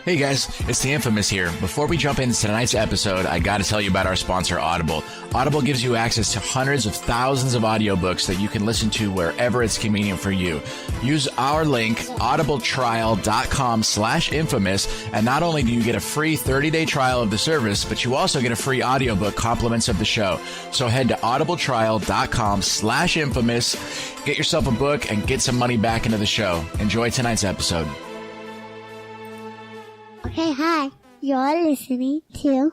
Hey guys, it's the Infamous here. Before we jump into tonight's episode, I gotta tell you about our sponsor, Audible. Audible gives you access to hundreds of thousands of audiobooks that you can listen to wherever it's convenient for you. Use our link, audibletrial.com/infamous, and not only do you get a free 30-day trial of the service, but you also get a free audiobook compliments of the show. So head to audibletrial.com/infamous, get yourself a book, and get some money back into the show. Enjoy tonight's episode. Okay, hi. You're listening to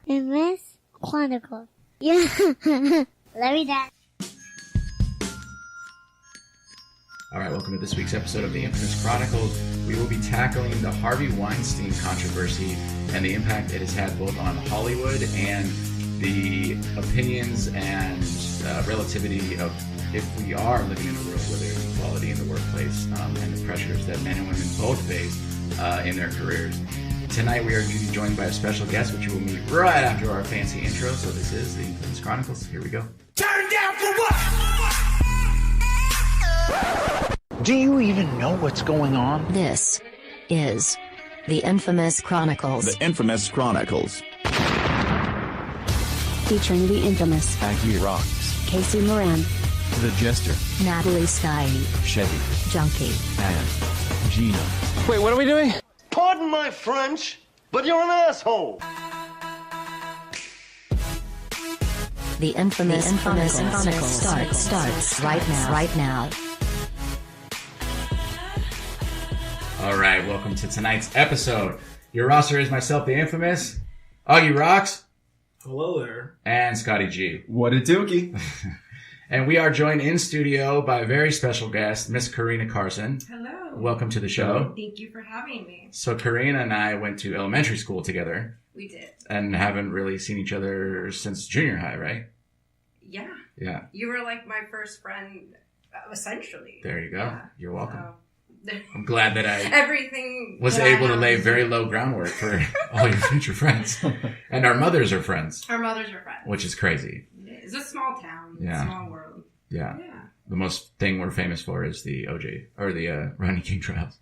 Infamous Chronicles. Yeah. Let me down. All right, welcome to this week's episode of the Infamous Chronicles. We will be tackling the Harvey Weinstein controversy and the impact it has had both on Hollywood and the opinions and relativity of if we are living in a world where there's equality in the workplace and the pressures that men and women both face in their careers. Tonight we are going to be joined by a special guest, which you will meet right after our fancy intro. So this is the Infamous Chronicles. Here we go. Turn down for what? Do you even know what's going on? This is the Infamous Chronicles. The Infamous Chronicles. Featuring the infamous Aggie Rocks. Casey Moran, The Jester. Natalie Sky, Chevy. Junkie, And Gina. Wait, what are we doing? Pardon my French, but you're an asshole. the infamous Chronicles starts right now. All right, welcome to tonight's episode. Your roster is myself, the Infamous, Augie Rocks. Hello there. And Scotty G. What a dookie. And we are joined in studio by a very special guest, Miss Karina Carson. Hello. Welcome to the show. Thank you for having me. So Karina and I went to elementary school together. We did. And haven't really seen each other since junior high, right? Yeah. Yeah. You were like my first friend, essentially. There you go. Yeah. You're welcome. So, I'm glad that I everything was that I able to have lay is- very low groundwork for all your future friends. And our mothers are friends, Our mothers are friends. which is crazy. It's a small town. Yeah. Small world. Yeah. Yeah. The most thing we're famous for is the OJ, or the Rodney King trials.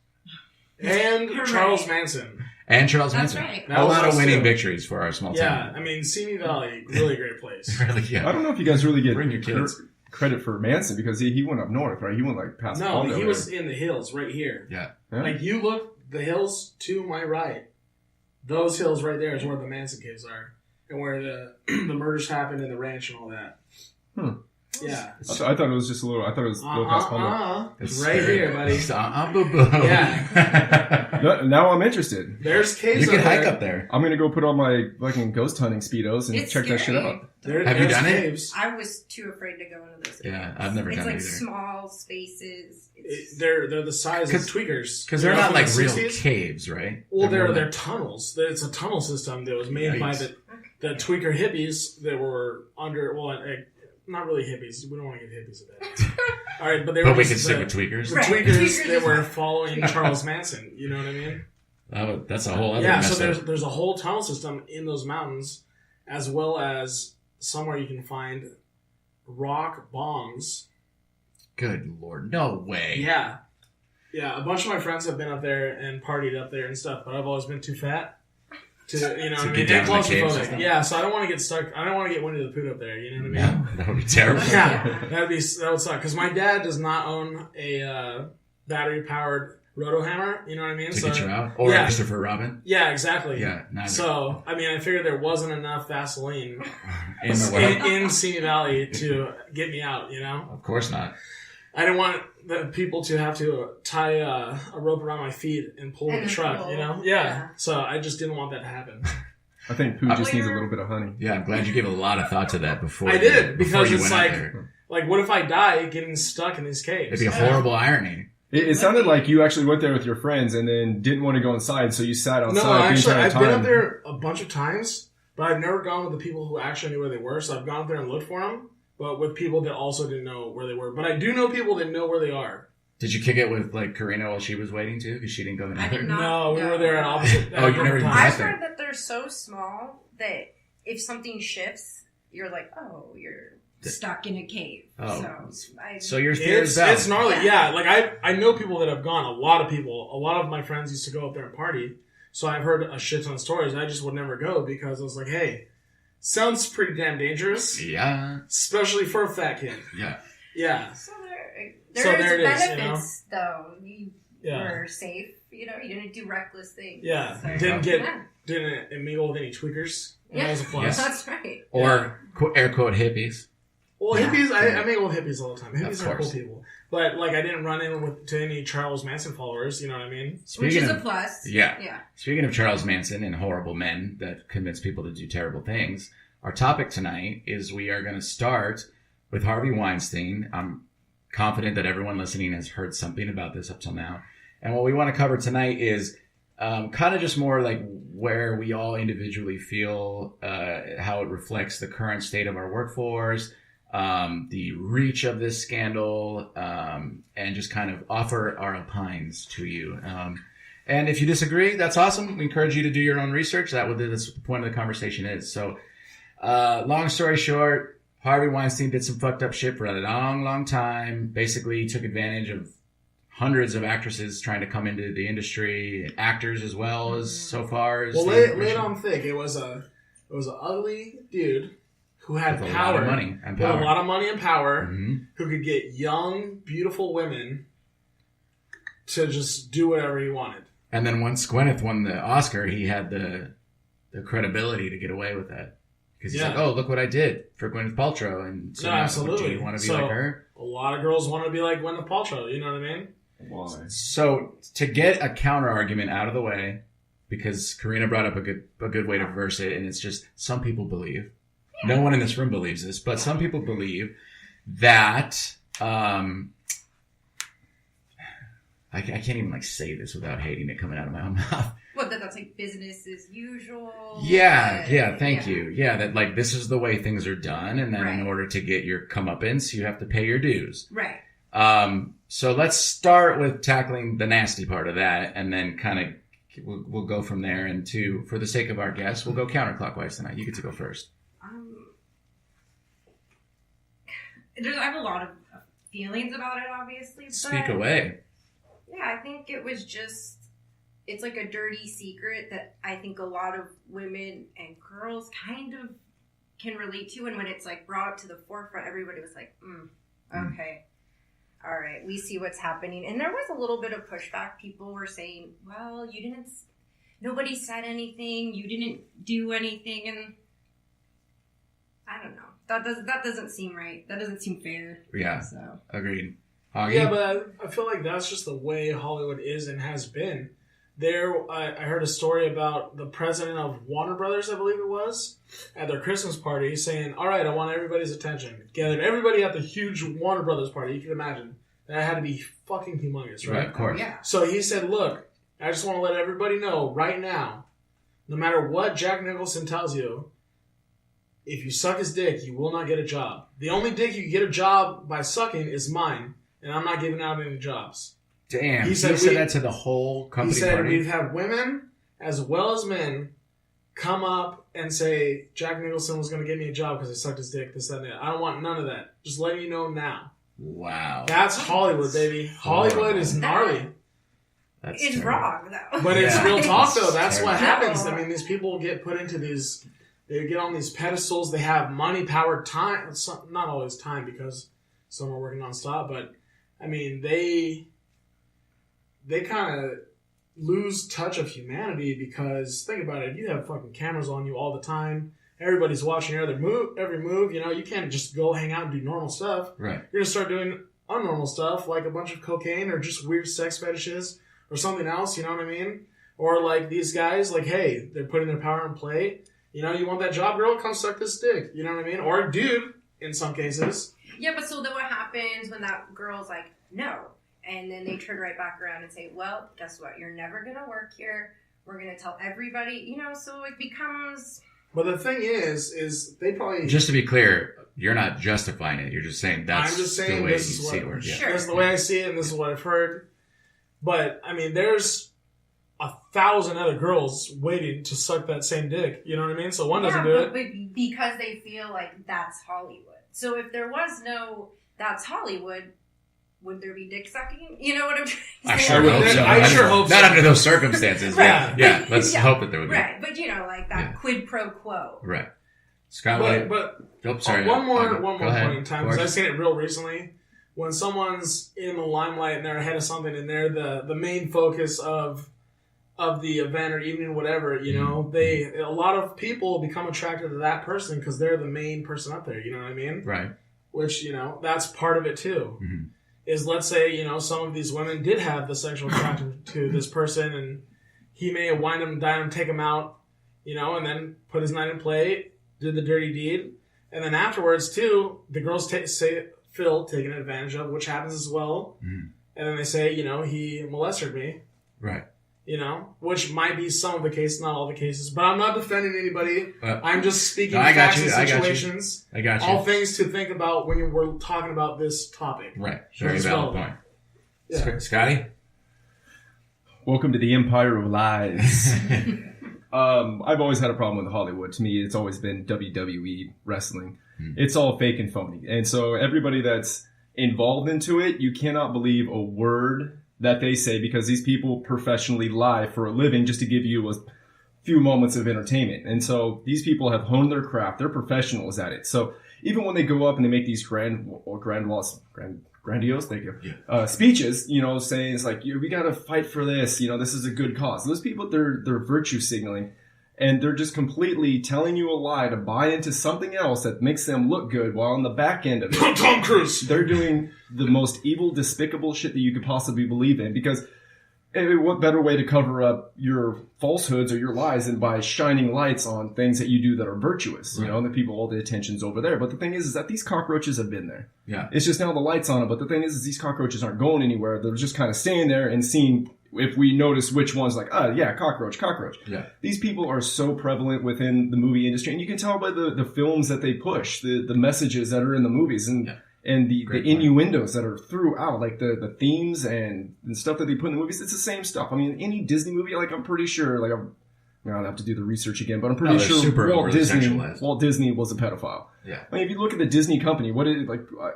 And Hooray. Charles Manson. And Charles That's Manson. right. That A was lot of us winning too. victories for our small Yeah, town. I mean, Simi Valley, really great place. Really, yeah. I don't know if you guys really get Bring your kids. credit for Manson because he went up north, right? He went like past No, Palm he there. was in the hills right here. Yeah. Yeah. Like, you look, the hills to my right, those hills right there is where the Manson caves are. And where the murders happened in the ranch and all that. Hmm. Yeah. I thought it was just a little. I thought it was a little past Palm. It's Right scary. here, buddy. Boo-boo. Yeah. Now I'm interested. There's caves You can up hike there. up there. I'm gonna go put on my fucking ghost hunting speedos and It's check that shit scary. out. Have you There's done it? caves. I was too afraid to go into those. Yeah, areas. I've never It's done like it either. small spaces. It's, They're the size of 'Cause- tweakers. Because they're You know, not from like the real 60s. caves, right? Well, more they're like- tunnels. It's a tunnel system that was made by Yikes. the tweaker hippies that were under. Well, not really hippies. We don't want to get hippies at that. All right, but they were. But we just can stick the- with tweakers. The Right. tweakers Tweakers that is were fine. following Charles Manson. You know what I mean? That's a whole other Yeah. mess So up. there's a whole tunnel system in those mountains, as well as somewhere you can find rock bombs. Good Lord. No way. Yeah. Yeah, a bunch of my friends have been up there and partied up there and stuff, but I've always been too fat to, you know, To what I get mean? down And in the cave claustrophobic. system. Yeah, so I don't want to get stuck. I don't want to get Winnie the Pooh up there. You know what I mean? Yeah, that would be terrible. Yeah, that would suck. Because my dad does not own a battery powered roto hammer. You know what I mean? To get you out? Or yeah. Christopher Robin? Yeah, exactly. Yeah, neither. So I mean, I figured there wasn't enough Vaseline In the world? in Simi Valley to get me out. You know? Of course not. I didn't want the people to have to tie a rope around my feet and pull And the truck, pull. you know? Yeah. So I just didn't want that to happen. I think Pooh just needs a little bit of honey. Yeah, I'm glad you gave a lot of thought to that before. I did, before because you it's went out like, there. what if I die getting stuck in these caves? It'd be a horrible irony. It sounded like you actually went there with your friends and then didn't want to go inside, so you sat outside No, actually, the entire I've time. been up there a bunch of times, but I've never gone with the people who actually knew where they were. So I've gone up there and looked for them, but with people that also didn't know where they were. But I do know people that know where they are. Did you kick it with like Karina while she was waiting too? Because she didn't go in I either. did not. No, we No. were there at opposite. Oh, you never even I've got there. heard that they're so small that if something shifts, you're like, oh, you're stuck in a cave. Oh. So So your fear is valid. It's gnarly. Yeah, like I know people that have gone. A lot of people. A lot of my friends used to go up there and party. So I've heard a shit ton of stories. I just would never go because I was like, hey, sounds pretty damn dangerous. Yeah. Especially for a fat kid. Yeah. Yeah. So there there's it is, benefits, though. You Yeah. were safe. You didn't do reckless things. Yeah. So, Didn't mingle with any tweakers. And that was a plus. That's right. Or air quote hippies. Well, hippies, I mingle with hippies all the time. Hippies Of are cool course. people. But, like, I didn't run in to any Charles Manson followers, you know what I mean? Which is a plus. Yeah. Yeah. Speaking of Charles Manson and horrible men that convince people to do terrible things, our topic tonight is we are going to start with Harvey Weinstein. I'm confident that everyone listening has heard something about this up till now. And what we want to cover tonight is kind of just more like where we all individually feel, how it reflects the current state of our workforce, the reach of this scandal, and just kind of offer our opines to you. And if you disagree, that's awesome. We encourage you to do your own research. That's what the point of the conversation is. So, long story short, Harvey Weinstein did some fucked up shit for a long, long time. Basically took advantage of hundreds of actresses trying to come into the industry, actors as well as so far as. Well, lay it on thick. It was an ugly dude who had with power, a lot of money and with power. a lot of money and power, Mm-hmm. who could get young, beautiful women to just do whatever he wanted. And then once Gwyneth won the Oscar, he had the credibility to get away with that. Because he's like, oh, look what I did for Gwyneth Paltrow. And so now, absolutely. do you want to be like her? A lot of girls want to be like Gwyneth Paltrow, you know what I mean? Why? So to get a counter argument out of the way, because Karina brought up a good way to verse it, and it's just some people believe, no one in this room believes this, but some people believe that I can't even like say this without hating it coming out of my own mouth. What, that's like business as usual? Thank you. Yeah, that like this is the way things are done, and then in order to get your comeuppance, you have to pay your dues. Right. So let's start with tackling the nasty part of that, and then kind of we'll go from there. And for the sake of our guests, we'll go counterclockwise tonight. You get to go first. I have a lot of feelings about it, obviously. Speak away. Yeah, I think it was just. It's like a dirty secret that I think a lot of women and girls kind of can relate to. And when it's like brought up to the forefront, everybody was like, okay, all right, we see what's happening. And there was a little bit of pushback. People were saying, well, nobody said anything. You didn't do anything. And I don't know. That doesn't seem right. That doesn't seem fair. Yeah, So. Agreed. Augie? Yeah, but I feel like that's just the way Hollywood is and has been. I heard a story about the president of Warner Brothers, I believe it was, at their Christmas party saying, all right, I want everybody's attention. Gathered everybody at the huge Warner Brothers party. You can imagine. That had to be fucking humongous, right? Right, of course. Yeah. So he said, look, I just want to let everybody know right now, no matter what Jack Nicholson tells you, if you suck his dick, you will not get a job. The only dick you can get a job by sucking is mine, and I'm not giving out any jobs. Damn, he said that to the whole company He said party? we've had women as well as men come up and say Jack Nicholson was going to get me a job because I sucked his dick, this, that, and that. I don't want none of that. Just letting you know now. Wow. That's Hollywood, baby. Hollywood is gnarly. It's wrong, though. But it's real talk, though. That's what terrible. happens. I mean, these people get put into these... They get on these pedestals. They have money, power, time. Not always time because some are working nonstop, but I mean, they kind of lose touch of humanity because think about it. You have fucking cameras on you all the time. Everybody's watching your every move. You know, you can't just go hang out and do normal stuff. Right. You're gonna start doing unnormal stuff like a bunch of cocaine or just weird sex fetishes or something else. You know what I mean? Or like these guys, like, hey, they're putting their power in play. You know, you want that job, girl? Come suck this dick. You know what I mean? Or a dude, in some cases. Yeah, but so then what happens when that girl's like, no? And then they turn right back around and say, well, guess what? You're never going to work here. We're going to tell everybody, you know, so it becomes... But the thing is they probably... Just to be clear, you're not justifying it. You're just saying that's I'm just saying the way you this is see what, it. Yeah. Sure. That's the way I see it, and this is what I've heard. But, I mean, there's 1,000 other girls waiting to suck that same dick. You know what I mean? So one doesn't do it. But because they feel like that's Hollywood. So if there was no that's Hollywood, would there be dick sucking? You know what I'm trying to say? I sure hope so. I sure hope so. Not under those circumstances. Right. Yeah. Let's hope that there would be. Right, but like that quid pro quo. Right. Scott, but sorry. one more Go point ahead. in time, because I've seen it real recently. When someone's in the limelight and they're ahead of something and they're the main focus of the event or evening, whatever, a lot of people become attracted to that person because they're the main person up there. You know what I mean? Right. Which, that's part of it too. Mm-hmm. Is let's say, some of these women did have the sexual attraction to this person and he may have wined him, dined him, take him out, and then put his night in play, did the dirty deed. And then afterwards too, the girls say Phil taken advantage of, which happens as well. Mm-hmm. And then they say, he molested me. Right. Which might be some of the cases, not all the cases. But I'm not defending anybody. I'm just speaking I got facts you, and situations. I got you. All things to think about when we're talking about this topic. Right. Very valid point. Yeah. Scotty? Welcome to the Empire of Lies. I've always had a problem with Hollywood. To me, it's always been WWE wrestling. It's all fake and phony. And so everybody that's involved into it, you cannot believe a word that they say, because these people professionally lie for a living just to give you a few moments of entertainment. And so these people have honed their craft. They're professionals at it. So even when they go up and they make these grandiose, thank you, speeches, saying it's like, we got to fight for this. This is a good cause. Those people, they're virtue signaling. And they're just completely telling you a lie to buy into something else that makes them look good, while on the back end of it, Tom Cruise, they're doing the most evil, despicable shit that you could possibly believe in. Because what better way to cover up your falsehoods or your lies than by shining lights on things that you do that are virtuous? Right. The people, all the attention's over there. But the thing is that these cockroaches have been there. Yeah. It's just now the light's on them. But the thing is these cockroaches aren't going anywhere. They're just kind of staying there and seeing if we notice which one's like, cockroach. Yeah. These people are so prevalent within the movie industry. And you can tell by the films that they push, the messages that are in the movies and the innuendos that are throughout, like the themes and stuff that they put in the movies. It's the same stuff. I mean, any Disney movie, I'm pretty sure, I'll have to do the research again, but I'm pretty sure Walt Disney was a pedophile. Yeah. I mean, if you look at the Disney company,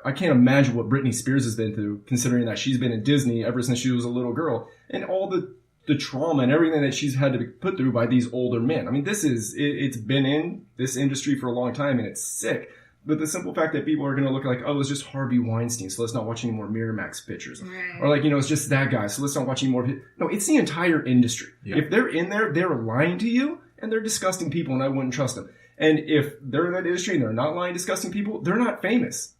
I can't imagine what Britney Spears has been through, considering that she's been in Disney ever since she was a little girl, and all the trauma and everything that she's had to be put through by these older men. I mean, it's been in this industry for a long time, and it's sick. But the simple fact that people are going to look like, it's just Harvey Weinstein, so let's not watch any more Miramax pictures. Right. Or it's just that guy, so let's not watch any more. No, it's the entire industry. Yeah. If they're in there, they're lying to you, and they're disgusting people, and I wouldn't trust them. And if they're in that industry and they're not lying, disgusting people, they're not famous.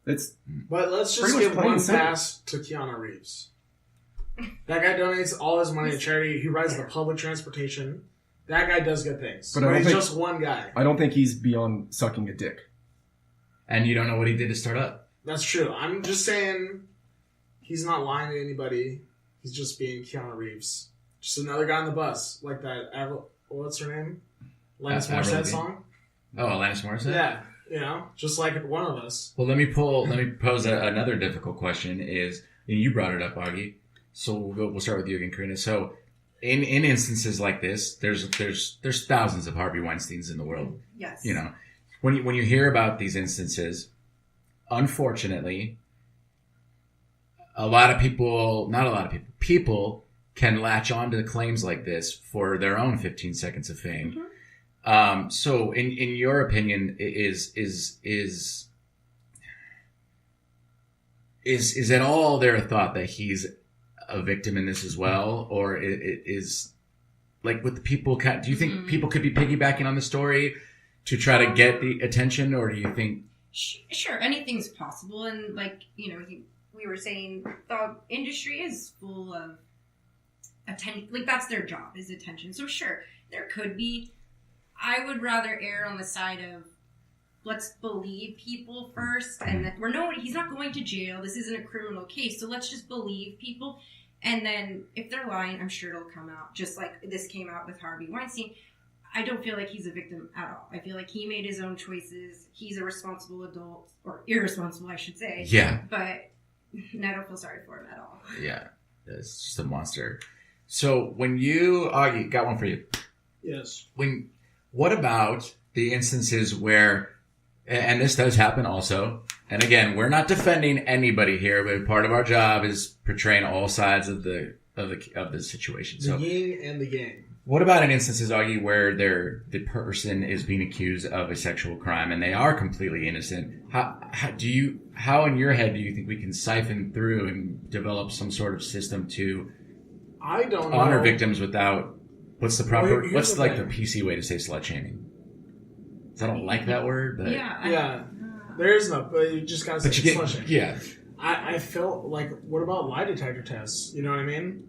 But let's just give one pass to Keanu Reeves. That guy donates all his money to charity. He rides the public transportation. That guy does good things. But he's just one guy. I don't think he's beyond sucking a dick. And you don't know what he did to start up. That's true. I'm just saying he's not lying to anybody. He's just being Keanu Reeves. Just another guy on the bus. Like that, what's her name? Alanis Morissette song? Oh, Alanis Morissette? Yeah. Just like one of us. Well, let me pose another difficult question is, and you brought it up, Augie. So we'll start with you again, Karina. So in instances like this, there's thousands of Harvey Weinsteins in the world. Yes. When you hear about these instances, unfortunately, people can latch on to claims like this for their own 15 seconds of fame. Mm-hmm. So in your opinion, is at all there a thought that he's a victim in this as well? Or is like with the people, do you think people could be piggybacking on the story to try to get the attention, or do you think? Sure, anything's possible. And we were saying the industry is full of attention. Like that's their job, is attention. So sure, there could be. I would rather err on the side of let's believe people first, and that he's not going to jail. This isn't a criminal case, so let's just believe people. And then if they're lying, I'm sure it'll come out, just like this came out with Harvey Weinstein. I don't feel like he's a victim at all. I feel like he made his own choices. He's a responsible adult, or irresponsible, I should say. Yeah. But I don't feel sorry for him at all. Yeah. It's just a monster. So Augie, got one for you. Yes. What about the instances where, and this does happen also, And again, we're not defending anybody here, but part of our job is portraying all sides of the situation. The yin and the yang. What about in instances, Augie, where the person is being accused of a sexual crime and they are completely innocent? How in your head do you think we can siphon through and develop some sort of system to honor victims without what's the PC way to say slut shaming? I don't like that word, but yeah. There is no, but you just gotta say slut shaming. Yeah. I felt like, what about lie detector tests? You know what I mean?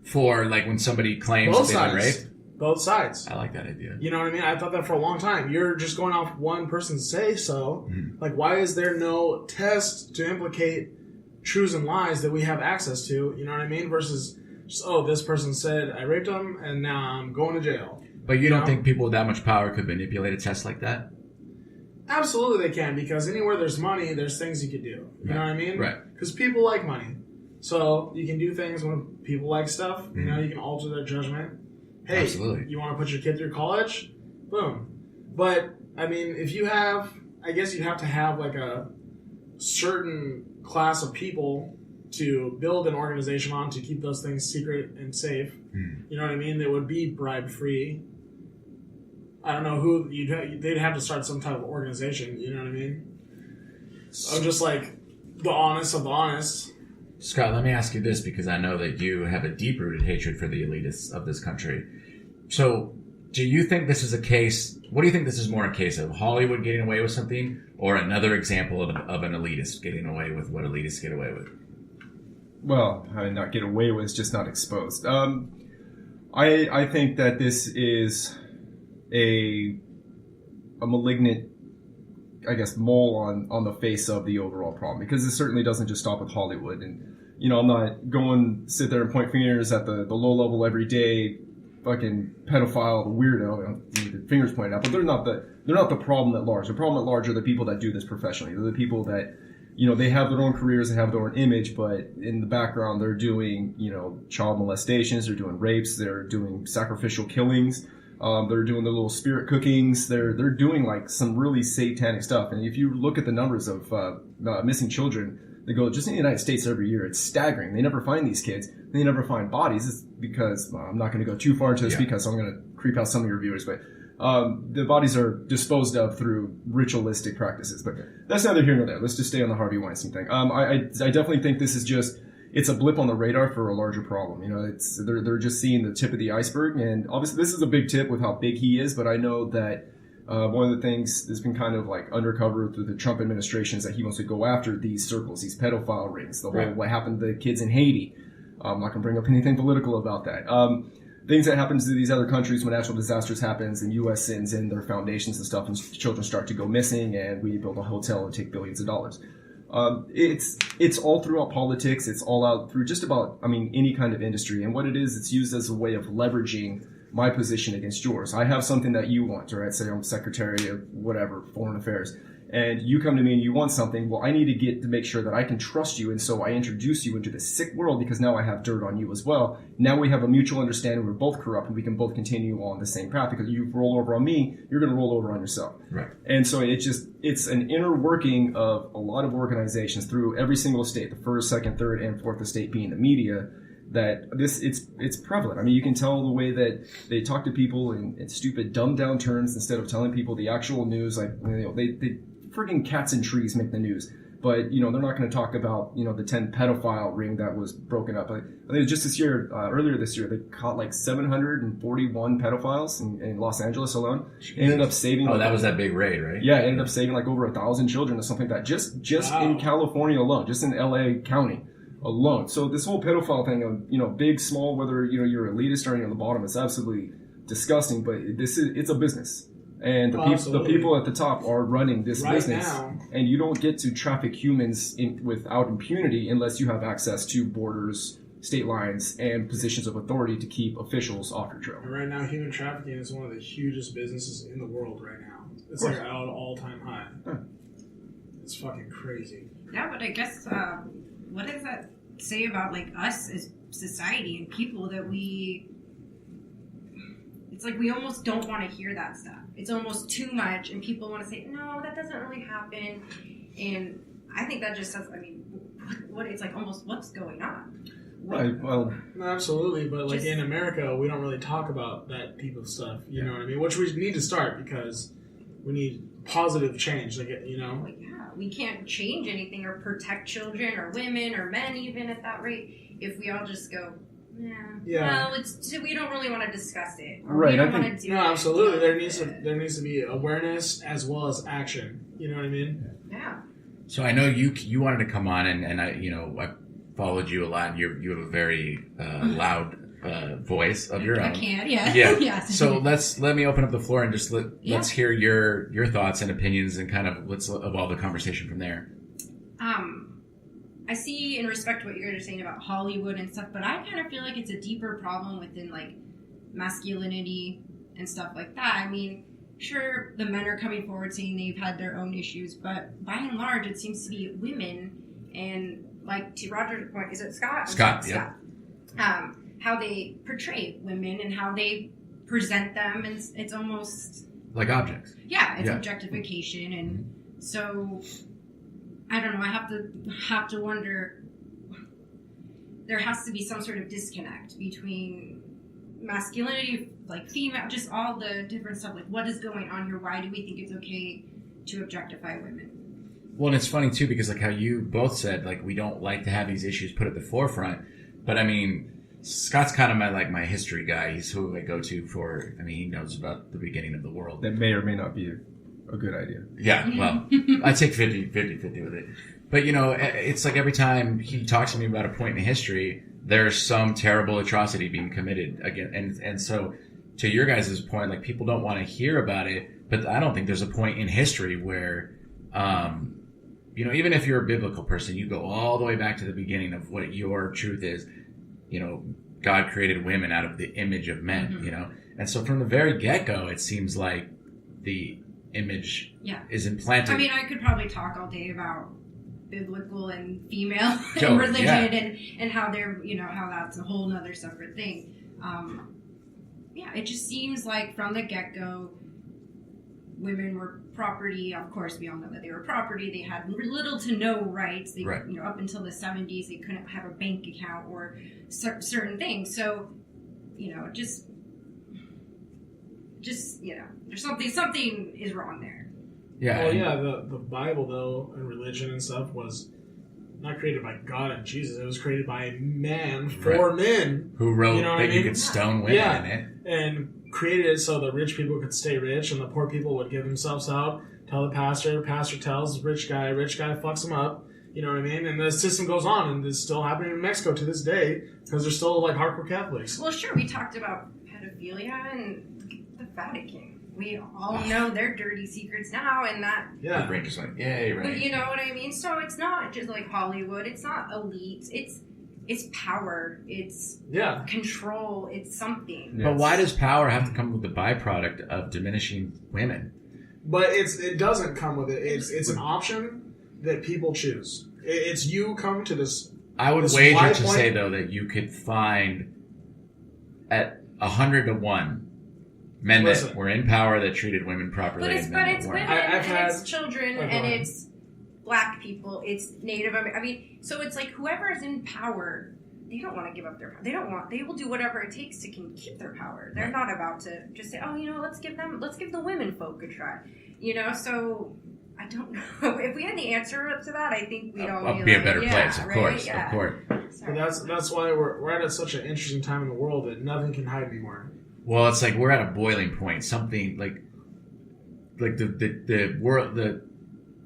For like when somebody claims that they've been raped? Both sides. I like that idea. You know what I mean? I thought that for a long time. You're just going off one person's say-so. Mm-hmm. Like, why is there no test to implicate truths and lies that we have access to? You know what I mean? Versus just, this person said I raped him and now I'm going to jail. But you don't think people with that much power could manipulate a test like that? Absolutely they can, because anywhere there's money, there's things you could do. You know what I mean? Right. Because people like money. So you can do things when people like stuff. Mm-hmm. You know, you can alter their judgment. Hey, absolutely. You want to put your kid through college? Boom. But, I mean, if you have, I guess you have to have like a certain class of people to build an organization on to keep those things secret and safe. You know what I mean? That would be bribe free. I don't know who they'd have to start some type of organization. You know what I mean? So just like the honest of the honest. Scott, let me ask you this, because I know that you have a deep-rooted hatred for the elitists of this country. So, do you think this is a case? What do you think this is more a case of? Hollywood getting away with something, or another example of an elitist getting away with what elitists get away with? Well, I mean, not get away with, it's just not exposed. I think that this is a malignant, I guess, mole on the face of the overall problem, because it certainly doesn't just stop with Hollywood. And, you know, I'm not going to sit there and point fingers at the low level everyday fucking pedophile weirdo, the fingers pointed out, but they're not the problem at large. The problem at large are the people that do this professionally. They're the people that, you know, they have their own careers, they have their own image, but in the background they're doing, you know, child molestations, they're doing rapes, they're doing sacrificial killings. They're doing the little spirit cookings. They're doing like some really satanic stuff. And if you look at the numbers of missing children that go just in the United States every year, it's staggering. They never find these kids. They never find bodies. It's because I'm not going to go too far into this because I'm going to creep out some of your viewers. But the bodies are disposed of through ritualistic practices. But that's neither here nor there. Let's just stay on the Harvey Weinstein thing. I definitely think this is just. It's a blip on the radar for a larger problem. You know, they're just seeing the tip of the iceberg, and obviously this is a big tip with how big he is. But I know that one of the things that's been kind of like undercover through the Trump administration is that he wants to go after these circles, these pedophile rings, the whole what happened to the kids in Haiti. I'm not going to bring up anything political about that. Things that happens to these other countries when natural disasters happens and U.S. sends in their foundations and stuff, and children start to go missing, and we build a hotel and take billions of dollars. It's all throughout politics. It's all out through just about, any kind of industry. And what it is, it's used as a way of leveraging my position against yours. I have something that you want, right? Say I'm Secretary of whatever, Foreign Affairs, and you come to me and you want something. Well, I need to get to make sure that I can trust you. And so I introduce you into this sick world because now I have dirt on you as well. Now we have a mutual understanding. We're both corrupt and we can both continue on the same path because you roll over on me, you're going to roll over on yourself. Right. And so it's an inner working of a lot of organizations through every single state, the first, second, third, and fourth estate being the media, that it's prevalent. You can tell the way that they talk to people in stupid, dumbed down terms instead of telling people the actual news. Like, they frigging cats and trees make the news, but they're not going to talk about the 10 pedophile ring that was broken up. I think just this year, earlier this year, they caught like 741 pedophiles in Los Angeles alone. Ended up saving. That was that big raid, right? Yeah, ended up saving like over 1,000 children or something like that. Just in California alone, just in LA County alone. So this whole pedophile thing of big, small, whether you're elitist or you're on the bottom, is absolutely disgusting. But it's a business. And the people at the top are running this business. Now. And you don't get to traffic humans without impunity unless you have access to borders, state lines, and positions of authority to keep officials off your trail. And right now, human trafficking is one of the hugest businesses in the world right now. It's like at an all-time high. Huh. It's fucking crazy. Yeah, but I guess, what does that say about us as society and people that we... It's like we almost don't want to hear that stuff. It's almost too much, and people want to say, no, that doesn't really happen. And I think that just says, I mean, what it's like almost what's going on. Right. Well, No, absolutely, but like Just- in America, we don't really talk about that type of stuff. You know what I mean? Which we need to start because we need positive change. Like you know, Like, yeah, we can't change anything or protect children or women or men even at that rate if we all just go, Yeah. well, it's so we don't really want to discuss it. Or Right, we don't I want think- to do no, it. absolutely. There needs to be awareness as well as action. You know what I mean? Yeah. So I know you wanted to come on, and I I followed you a lot. And you have a very loud voice of your own. I can, yeah. Yeah. Yes. So let me open up the floor and just let's hear your thoughts and opinions, and kind of let's evolve the conversation from there. I see and respect what you guys are saying about Hollywood and stuff, but I kind of feel like it's a deeper problem within like masculinity and stuff like that. I mean, sure, the men are coming forward saying they've had their own issues, but by and large, it seems to be women and like to Roger's point, is it Scott? Scott, yeah. How they portray women and how they present them, and it's almost Like objects. yeah, it's Yeah. objectification, and so I don't know. I have to wonder. There has to be some sort of disconnect between masculinity, like female, just all the different stuff. Like, what is going on here? Why do we think it's okay to objectify women? Well, and it's funny too because like how you both said, like we don't like to have these issues put at the forefront, but I mean, Scott's kind of my history guy. He's who I go to for. I mean, he knows about the beginning of the world. that may or may not be a good idea. Yeah, well, I take 50 with it. But, it's like every time he talks to me about a point in history, there's some terrible atrocity being committed again. And so to your guys' point, like people don't want to hear about it, but I don't think there's a point in history where, even if you're a biblical person, you go all the way back to the beginning of what your truth is. God created women out of the image of men, And so from the very get-go, it seems like the image is implanted. I mean, I could probably talk all day about biblical and female Sure, and religion yeah. and how they're, how that's a whole nother separate thing. It just seems like from the get-go, women were property. Of course, we all know that they were property. They had little to no rights. They, Right. Up until the 70s, they couldn't have a bank account or certain things. So, just there's something is wrong there. yeah. Well, and- yeah. The Bible though and religion and stuff was not created by God and Jesus. It was created by man for men. Who wrote You know what that I you mean? could stone women Yeah. in it. And created it so the rich people could stay rich and the poor people would give themselves out, tell the pastor tells rich guy fucks them up, you know what I mean? And the system goes on, and it's still happening in Mexico to this day because they're still like hardcore Catholics. Well, sure, we talked about pedophilia and the Vatican. We all know their dirty secrets now, and that. The Yeah. brain just like, yay, right. But you know what I mean? So it's not just like Hollywood. It's not elite. It's power. It's Yeah. control. It's something. Yeah. But why does power have to come with the byproduct of diminishing women? But it doesn't come with it. It's an option that people choose. It's you come to this. I would This wager wide to point- say, though, that you could find at 100 to 1 men Listen. that were in power that treated women properly. But it's and men that women weren't. I've and had- it's children Oh, go and ahead. it's black people. It's Native American. I mean, so it's like whoever is in power, they don't want to give up their power. They will do whatever it takes to keep their power. They're not about to just say, oh, let's give the women folk a try. So I don't know. If we had the answer to that, I think we'd all Be a like, better yeah, place, of right? course, Yeah. of course. But Sorry. that's why we're at such an interesting time in the world that nothing can hide anymore. Well, it's like we're at a boiling point. Something like the world,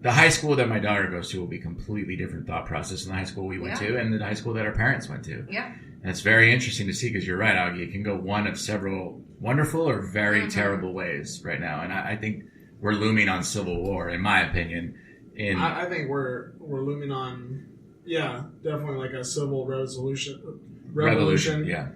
the high school that my daughter goes to will be completely different thought process than the high school we went Yeah. to and the high school that our parents went to. Yeah. And it's very interesting to see because you're right, Augie. It can go one of several wonderful or very terrible ways right now. And I think we're looming on civil war, in my opinion. I think we're looming on, definitely like a civil revolution. Yeah.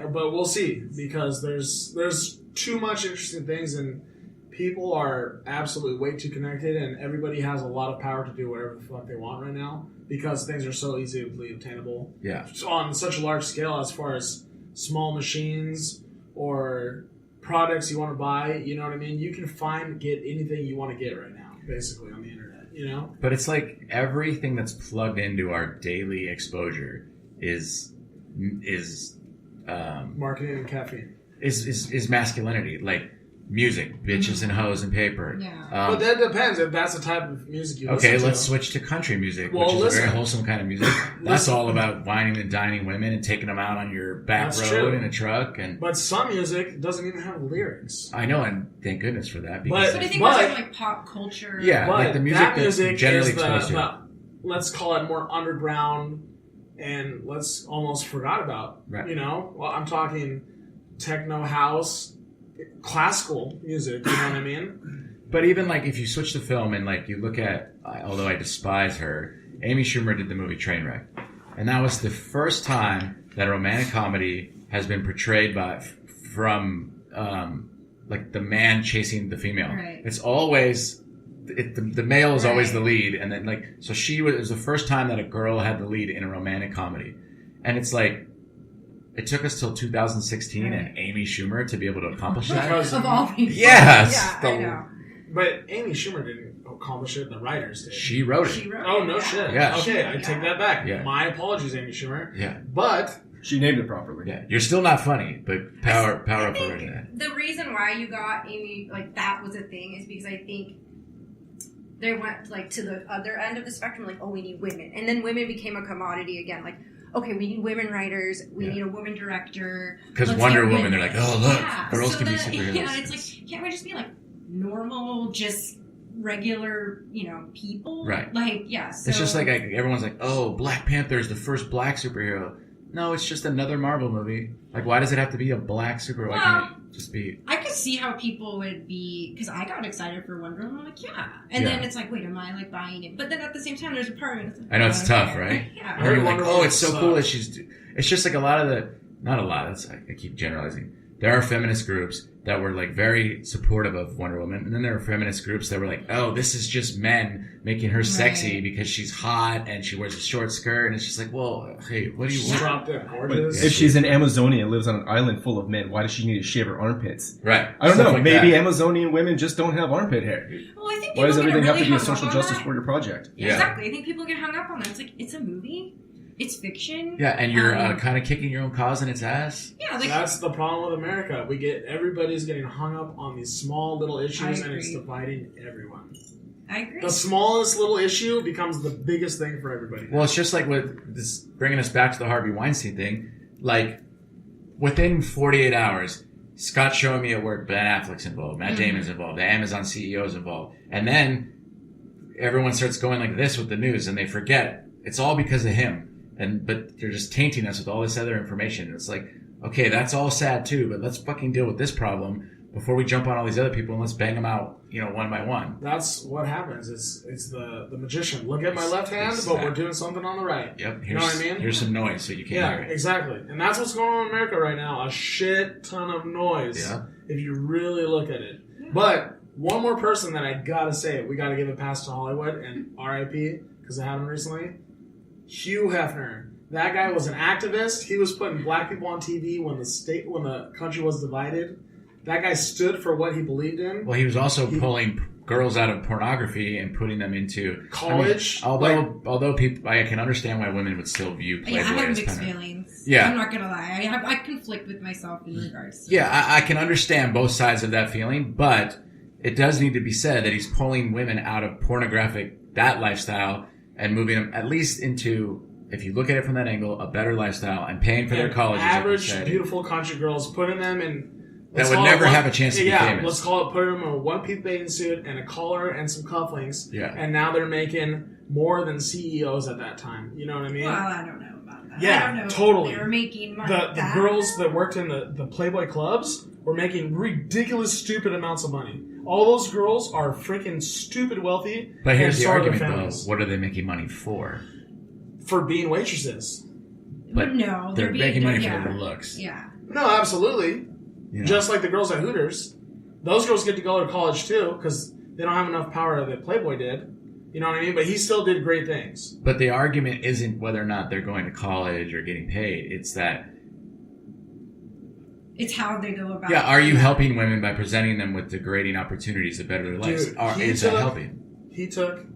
But we'll see because there's too much interesting things and people are absolutely way too connected and everybody has a lot of power to do whatever the fuck they want right now because things are so easily obtainable. Yeah. So on such a large scale as far as small machines or products you want to buy, you know what I mean? You can get anything you want to get right now, basically on the internet. you know? But it's like everything that's plugged into our daily exposure is Marketing and caffeine. is masculinity. Like music, bitches and hoes and paper. Yeah. But that depends if that's the type of music you listen Okay, to. let's switch to country music, Well, which is listen. a very wholesome kind of music. That's all about whining and dining women and taking them out on your back That's road true. in a truck. And But some music doesn't even have lyrics. I know, and thank goodness for that. Because But I think But- we're talking like pop culture. yeah, But like the music that that's music generally is exposed to. the, let's call it more underground and let's almost forgot about. Right. You know? Well, I'm talking techno house, classical music, you know what I mean? But even like if you switch the film and like you look at, although I despise her, Amy Schumer did the movie Trainwreck, and that was the first time that a romantic comedy has been portrayed from like the man chasing the female. Right. It's always the male is always Right. the lead, and then like so it was the first time that a girl had the lead in a romantic comedy, and it's like. It took us till 2016 and Amy Schumer to be able to accomplish that. Because Of all people. Yes, Yeah, I know. But Amy Schumer didn't accomplish it, the writers did. She wrote it. She wrote Oh, it, no shit. Yeah. Okay, I take that back. Yeah. My apologies, Amy Schumer. Yeah. But She named it properly. Yeah, you're still not funny, but power up I for think it. the reason why you got Amy, like that was a thing, is because I think they went like to the other end of the spectrum, like, oh, we need women, and then women became a commodity again. Like, okay, we need women writers, we need a woman director. Because Let's Wonder get Woman, they're like, oh look, girls so can be then, superheroes. Yeah, it's like, can't we just be like normal, just regular, people? Right. Like, yeah. So, It's just like everyone's like, oh, Black Panther is the first black superhero. No, it's just another Marvel movie. Like, why does it have to be a black superhero? Why can't it just be? I could see how people would be, because I got excited for Wonder Woman. I'm like, yeah, and then Yeah. it's like, wait, am I like buying it? But then at the same time, there's a part of it. That's like, I know it's oh, tough, okay. right? Yeah. And you're like, Wonder oh, Woman it's so cool that sucks. she's. It's just like a lot of the, not a lot. That's I keep generalizing. There are feminist groups that were like very supportive of Wonder Woman, and then there are feminist groups that were like, oh, this is just men making her sexy Right. because she's hot and she wears a short skirt, and it's just like, well, hey, what do you want? drop dead gorgeous. If she's in Amazonia and lives on an island full of men, why does she need to shave her armpits? Right. I don't Stuff know. like Maybe that. Amazonian women just don't have armpit hair. Well, I think Why does people get everything have to really be a hung social up on justice that. warrior project? Yeah. Exactly. I think people get hung up on that. It's like, it's a movie. It's fiction. Yeah, and you're Um, kind of kicking your own cause in its ass. Yeah, like, That's the problem with America. Everybody's getting hung up on these small little issues, I and it's agree. dividing everyone. I agree. The smallest little issue becomes the biggest thing for everybody. Well, it's just like with this, bringing us back to the Harvey Weinstein thing. Like, within 48 hours, Scott's showing me at work Ben Affleck's involved, Matt Damon's involved, the Amazon CEO's involved. And then everyone starts going like this with the news, and they forget it's all because of him. But they're just tainting us with all this other information. It's like, okay, that's all sad too, but let's fucking deal with this problem before we jump on all these other people and let's bang them out, one by one. That's what happens. It's the magician. Look at my left hand, It's but that. we're doing something on the right. Yep. You know what I mean? Here's some noise so you can't Yeah, hear it. exactly. And that's what's going on in America right now. A shit ton of noise. Yeah. If you really look at it. But one more person that I gotta say, we gotta give a pass to Hollywood and RIP, because it happened recently. Hugh Hefner. That guy was an activist. He was putting black people on TV when the country was divided. That guy stood for what he believed in. Well, he was also pulling girls out of pornography and putting them into College. although people, I can understand why women would still view Playboy yeah, I have as mixed kind of. feelings. Yeah. I'm not gonna lie. I conflict with myself in regards. To Yeah, I can understand both sides of that feeling, but it does need to be said that he's pulling women out of that lifestyle and moving them at least into, if you look at it from that angle, a better lifestyle and paying for their colleges. like you Average, said. beautiful country girls, putting them in. That would never have a chance to be yeah, famous. let's call it putting them in a one-piece bathing suit and a collar and some cufflinks. Yeah. And now they're making more than CEOs at that time. You know what I mean? Well, I don't know about that. Yeah, I don't know totally. If they were making money. The girls that worked in the Playboy clubs were making ridiculous, stupid amounts of money. All those girls are freaking stupid wealthy. But here's and the so are their argument, though. families. What are they making money for? For being waitresses. But no, they're being, making money yeah. for their looks. Yeah. No, absolutely. You know? Just like the girls at Hooters. Those girls get to go to college too because they don't have enough power that Playboy did. You know what I mean? But he still did great things. But the argument isn't whether or not they're going to college or getting paid. It's that, It's how they go about. yeah, are you helping women by presenting them with degrading opportunities to better their lives? Dude, Is that helping? He took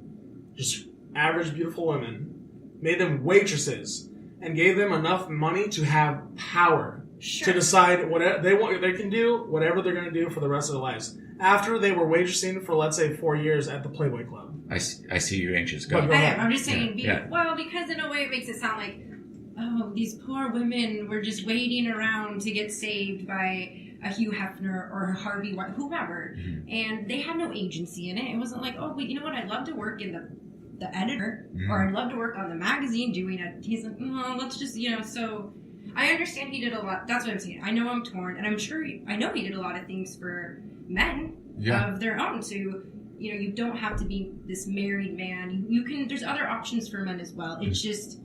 just average beautiful women, made them waitresses, and gave them enough money to have power to decide whatever they want. They can do whatever they're going to do for the rest of their lives. After they were waitressing for, let's say, 4 years at the Playboy Club. I see you're anxious. Go I ahead. am. I'm just saying, Yeah. well, because in a way it makes it sound like, oh, these poor women were just waiting around to get saved by a Hugh Hefner or Harvey Weinstein, whoever, and they had no agency in it. It wasn't like, oh, but you know what? I'd love to work in the editor, or I'd love to work on the magazine doing it. He's like, no, let's just, so I understand he did a lot. That's what I'm saying. I know I'm torn, and I'm sure, I know he did a lot of things for men of their own to, you don't have to be this married man. You can, there's other options for men as well. It's just,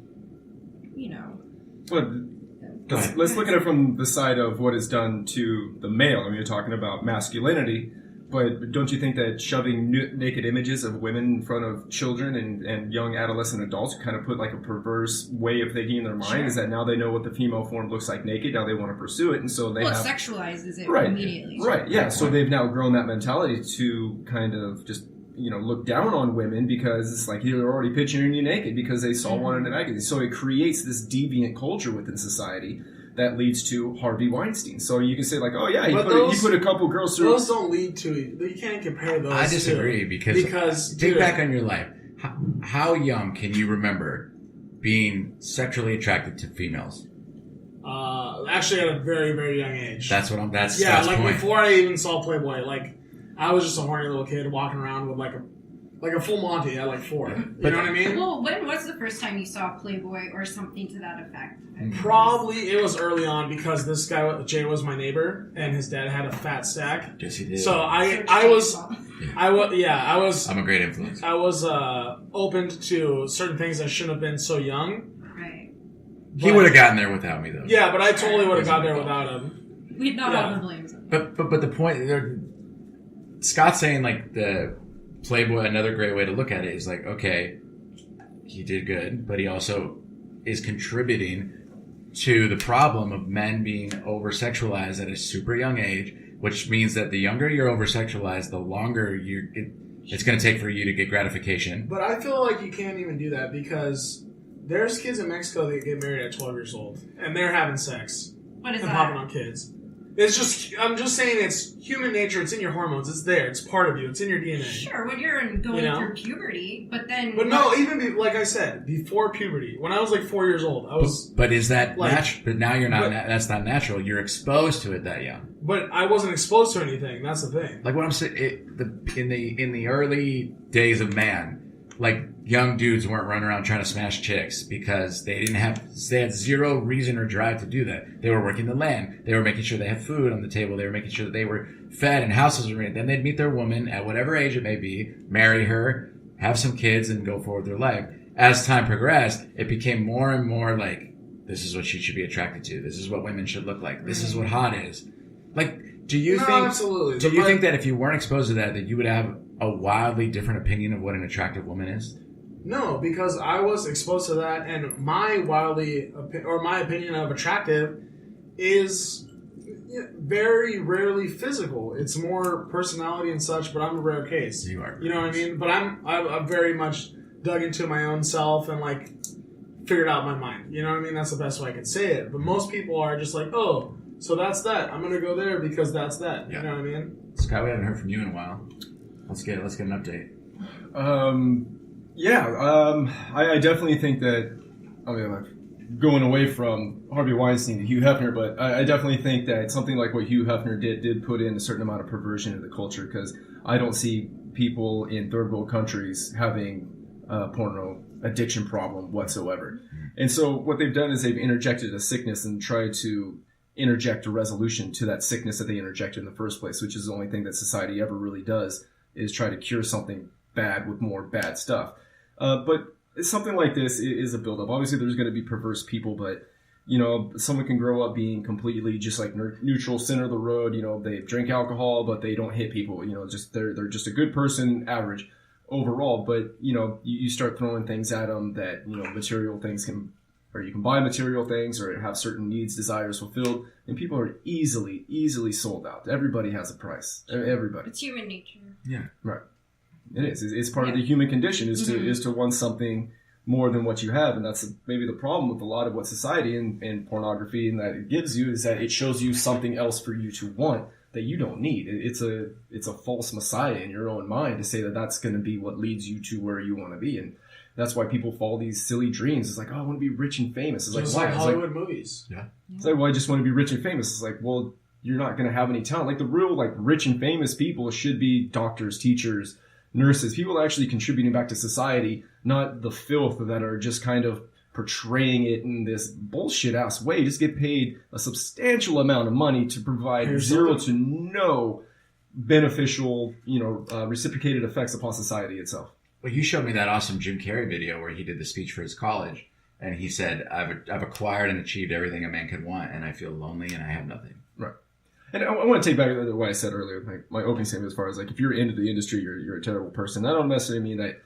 But let's look at it from the side of what is done to the male. I mean, you're talking about masculinity, but don't you think that shoving naked images of women in front of children and young adolescent adults kind of put like a perverse way of thinking in their mind is that now they know what the female form looks like naked, now they want to pursue it, and so they it sexualizes it immediately. Right, yeah. So they've now grown that mentality to kind of just look down on women because it's like you're already picturing you naked because they saw one in a magazine. So it creates this deviant culture within society that leads to Harvey Weinstein. So you can say like, oh yeah, he put a couple girls through. Those don't lead to. You can't compare those. I disagree because think back on your life. How young can you remember being sexually attracted to females? Actually, at a very, very young age. That's what I'm. That's Scott's point. Before I even saw Playboy, like I was just a horny little kid walking around with like a full Monty at like 4. You know what I mean? Well, when was the first time you saw Playboy or something to that effect? Probably it was early on because this guy Jay was my neighbor and his dad had a fat stack. Yes, he did. So I was. I'm a great influence. I was open to certain things I shouldn't have been so young. Right. He would have gotten there without me though. Yeah, but I totally would have got there without him. We'd not all the blame. But the point, Scott's saying like the Playboy. Another great way to look at it is like, okay, he did good, but he also is contributing to the problem of men being over-sexualized at a super young age, which means that the younger you're over-sexualized, the longer it's going to take for you to get gratification. But I feel like you can't even do that because there's kids in Mexico that get married at 12 years old, and they're having sex. What is and that? Popping on kids. It's just, I'm just saying it's human nature. It's in your hormones. It's there. It's part of you. It's in your DNA. Sure, when you're going through puberty, but then... But no, even like I said, before puberty, when I was like 4 years old, I was... But is that natural? But now you're not, that's not natural. You're exposed to it that young. But I wasn't exposed to anything. That's the thing. Like what I'm saying, in the early days of man, like young dudes weren't running around trying to smash chicks because they had zero reason or drive to do that. They were working the land. They were making sure they had food on the table. They were making sure that they were fed and houses were rented. Then they'd meet their woman at whatever age it may be, marry her, have some kids, and go forward their life. As time progressed, it became more and more like, this is what she should be attracted to. This is what women should look like. This is what hot is. Like, do you think that if you weren't exposed to that you would have a wildly different opinion of what an attractive woman is? No, because I was exposed to that, and my opinion of attractive is very rarely physical. It's more personality and such, but I'm a rare case. You are. You know what I mean? But I'm very much dug into my own self and like figured out my mind. You know what I mean? That's the best way I could say it. But most people are just like, oh, so that's that. I'm gonna go there because that's that. Yeah. You know what I mean? Scott, we haven't heard from you in a while. Let's get an update. I definitely think that, going away from Harvey Weinstein to Hugh Hefner, but I definitely think that something like what Hugh Hefner did put in a certain amount of perversion into the culture, because I don't see people in third world countries having a porno addiction problem whatsoever. And so what they've done is they've interjected a sickness and tried to interject a resolution to that sickness that they interjected in the first place, which is the only thing that society ever really does, is try to cure something bad with more bad stuff. But something like this is a buildup. Obviously, there's going to be perverse people, but someone can grow up being completely just like neutral, center of the road. They drink alcohol, but they don't hit people. Just they're just a good person, average overall. But you start throwing things at them that material things can, or you can buy material things or have certain needs, desires fulfilled, and people are easily sold out. Everybody has a price. Everybody. It's human nature. Yeah. Right. It is. It's part of the human condition is to want something more than what you have, and that's maybe the problem with a lot of what society and pornography and that it gives you is that it shows you something else for you to want that you don't need. It's a false messiah in your own mind to say that that's going to be what leads you to where you want to be, and that's why people follow these silly dreams. It's like, oh, I want to be rich and famous. It's Just why? like Hollywood movies. Yeah. It's like, well, I just want to be rich and famous. It's like, well, you're not going to have any talent. Like the real, like rich and famous people should be doctors, teachers, nurses, people actually contributing back to society, not the filth that are just kind of portraying it in this bullshit ass way. Just get paid a substantial amount of money to provide zero to no beneficial, reciprocated effects upon society itself. Well, you showed me that awesome Jim Carrey video where he did the speech for his college, and he said, I've acquired and achieved everything a man could want, and I feel lonely and I have nothing. Right. And I want to take back what I said earlier, like my opening statement as far as like, if you're into the industry, you're a terrible person. I don't necessarily mean that,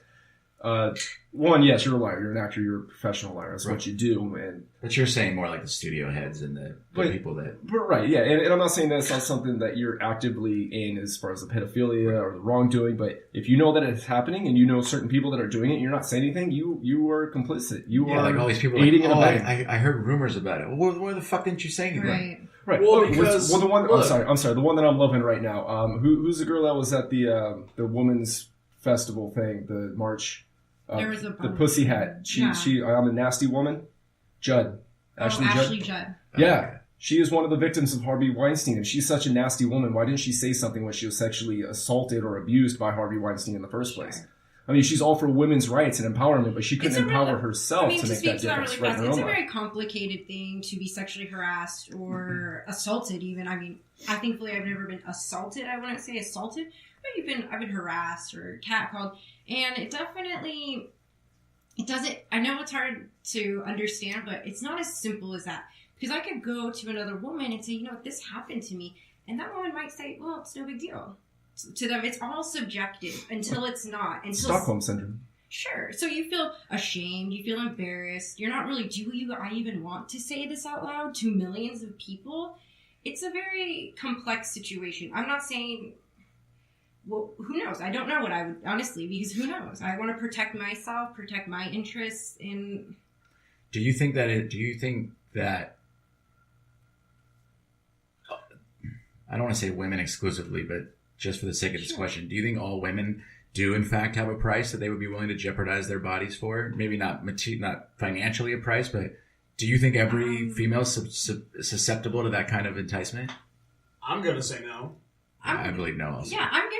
one, yes, you're a liar. You're an actor. You're a professional liar. That's what you do. But you're saying more like the studio heads and the people that... But right, yeah. And I'm not saying that's not something that you're actively in as far as the pedophilia or the wrongdoing. But if you know that it's happening and you know certain people that are doing it and you're not saying anything, you are complicit. You are like all these people aiding like, and abetting. I heard rumors about it. Well, where the fuck didn't you say anything? Right. Well, the one. I'm sorry. The one that I'm loving right now. Who's the girl that was at the women's festival thing, the march? There was the pussy hat. She. I'm a nasty woman. Judd. Ashley Judd. Yeah. She is one of the victims of Harvey Weinstein, and she's such a nasty woman. Why didn't she say something when she was sexually assaulted or abused by Harvey Weinstein in the first place? I mean, she's all for women's rights and empowerment, but she couldn't empower herself to make that difference. Right in her own it's a life. very complicated thing to be sexually harassed or assaulted. Even, I mean, thankfully I've never been assaulted. I wouldn't say assaulted, but I've been harassed or catcalled, and it definitely doesn't. I know it's hard to understand, but it's not as simple as that. Because I could go to another woman and say, you know, this happened to me, and that woman might say, well, it's no big deal. To them, it's all subjective until it's not. Stockholm syndrome. Sure. So you feel ashamed, you feel embarrassed. You're not really, I even want to say this out loud to millions of people? It's a very complex situation. I'm not saying, well, who knows? I don't know what I would, honestly, because who knows? I want to protect myself, protect my interests. Do you think that I don't want to say women exclusively, but just for the sake of this question, do you think all women do in fact have a price that they would be willing to jeopardize their bodies for? Maybe not financially a price, but do you think every female is susceptible to that kind of enticement? I'm going to say no. I believe no also. Yeah, I'm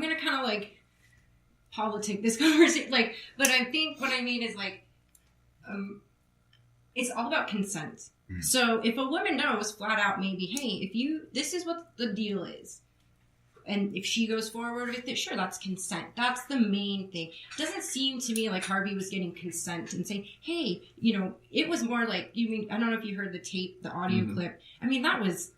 going to kind of like politic this conversation. But I think what I mean is it's all about consent. Mm-hmm. So if a woman knows flat out maybe, hey, this is what the deal is. And if she goes forward with it, sure, that's consent. That's the main thing. It doesn't seem to me like Harvey was getting consent and saying, hey, it was more like, I don't know if you heard the tape, the audio clip. I mean, that was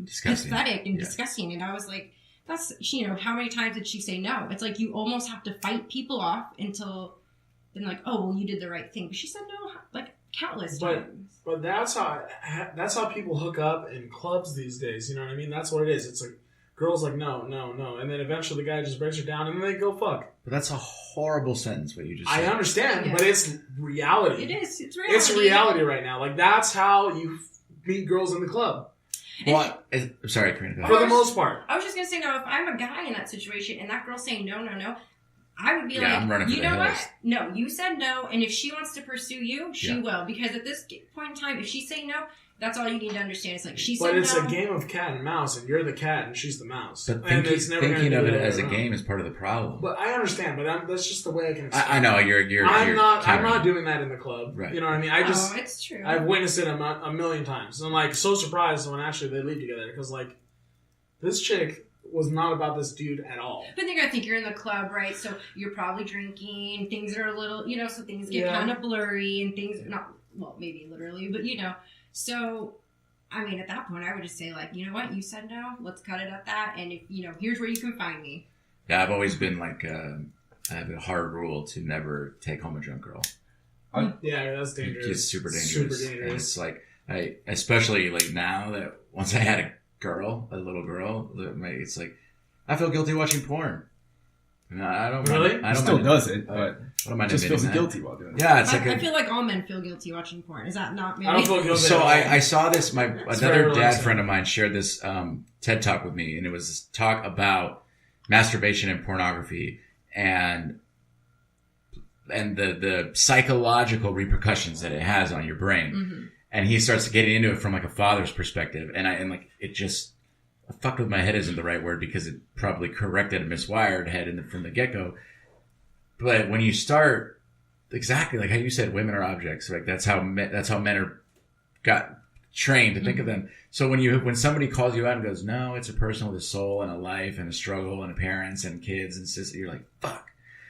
disgusting. Pathetic and disgusting. And I was like, that's, how many times did she say no? It's like you almost have to fight people off until then oh, well, you did the right thing. But she said no, countless times. But that's how people hook up in clubs these days. You know what I mean? That's what it is. It's like girls no, and then eventually the guy just breaks her down, and then they go fuck. But that's a horrible sentence. What you just said. I understand, but it's reality. It is. It's reality. It's reality right now. That's how you meet girls in the club. Well, I'm sorry, Karina. For the most part, I was just gonna say no. If I'm a guy in that situation and that girl's saying no, I would be I'm running for you know the what? hills. No, you said no, and if she wants to pursue you, she will. Because at this point in time, if she's saying no, that's all you need to understand. It's she said no. But it's a game of cat and mouse, and you're the cat and she's the mouse. But thinking of it as a game is part of the problem. But I understand, but that's just the way I can explain I know, I'm not doing that in the club. Right. You know what I mean? It's true. I've witnessed it a million times. And I'm so surprised when actually they leave together, because this chick was not about this dude at all. But then I think you're in the club, right? So you're probably drinking. Things are a little, so things get kind of blurry and things not, well, maybe literally, but So, I mean, at that point, I would just say you know what? You said no. Let's cut it at that. And if here's where you can find me. Yeah, I've always been I have a hard rule to never take home a drunk girl. Yeah, that's dangerous. It's super dangerous. And it's especially now that once I had a little girl, it's I feel guilty watching porn. No, I don't Really? Mind, I don't Still mind does it, but I don't mind just feels admitting that. guilty while doing it. Yeah, it's I feel like all men feel guilty watching porn. Is that not maybe? I don't feel guilty. So at all. I saw this. very Another dad relaxing. friend of mine shared this TED talk with me, and it was this talk about masturbation and pornography and the psychological repercussions that it has on your brain. Mm-hmm. And he starts getting into it from like a father's perspective, and like it just fucked with my head isn't the right word because it probably corrected a miswired head from the get go. But when you start exactly like how you said, women are objects. Like that's how men got trained to think of them. So when somebody calls you out and goes, no, it's a person with a soul and a life and a struggle and a parents and kids and sisters, you're like, fuck.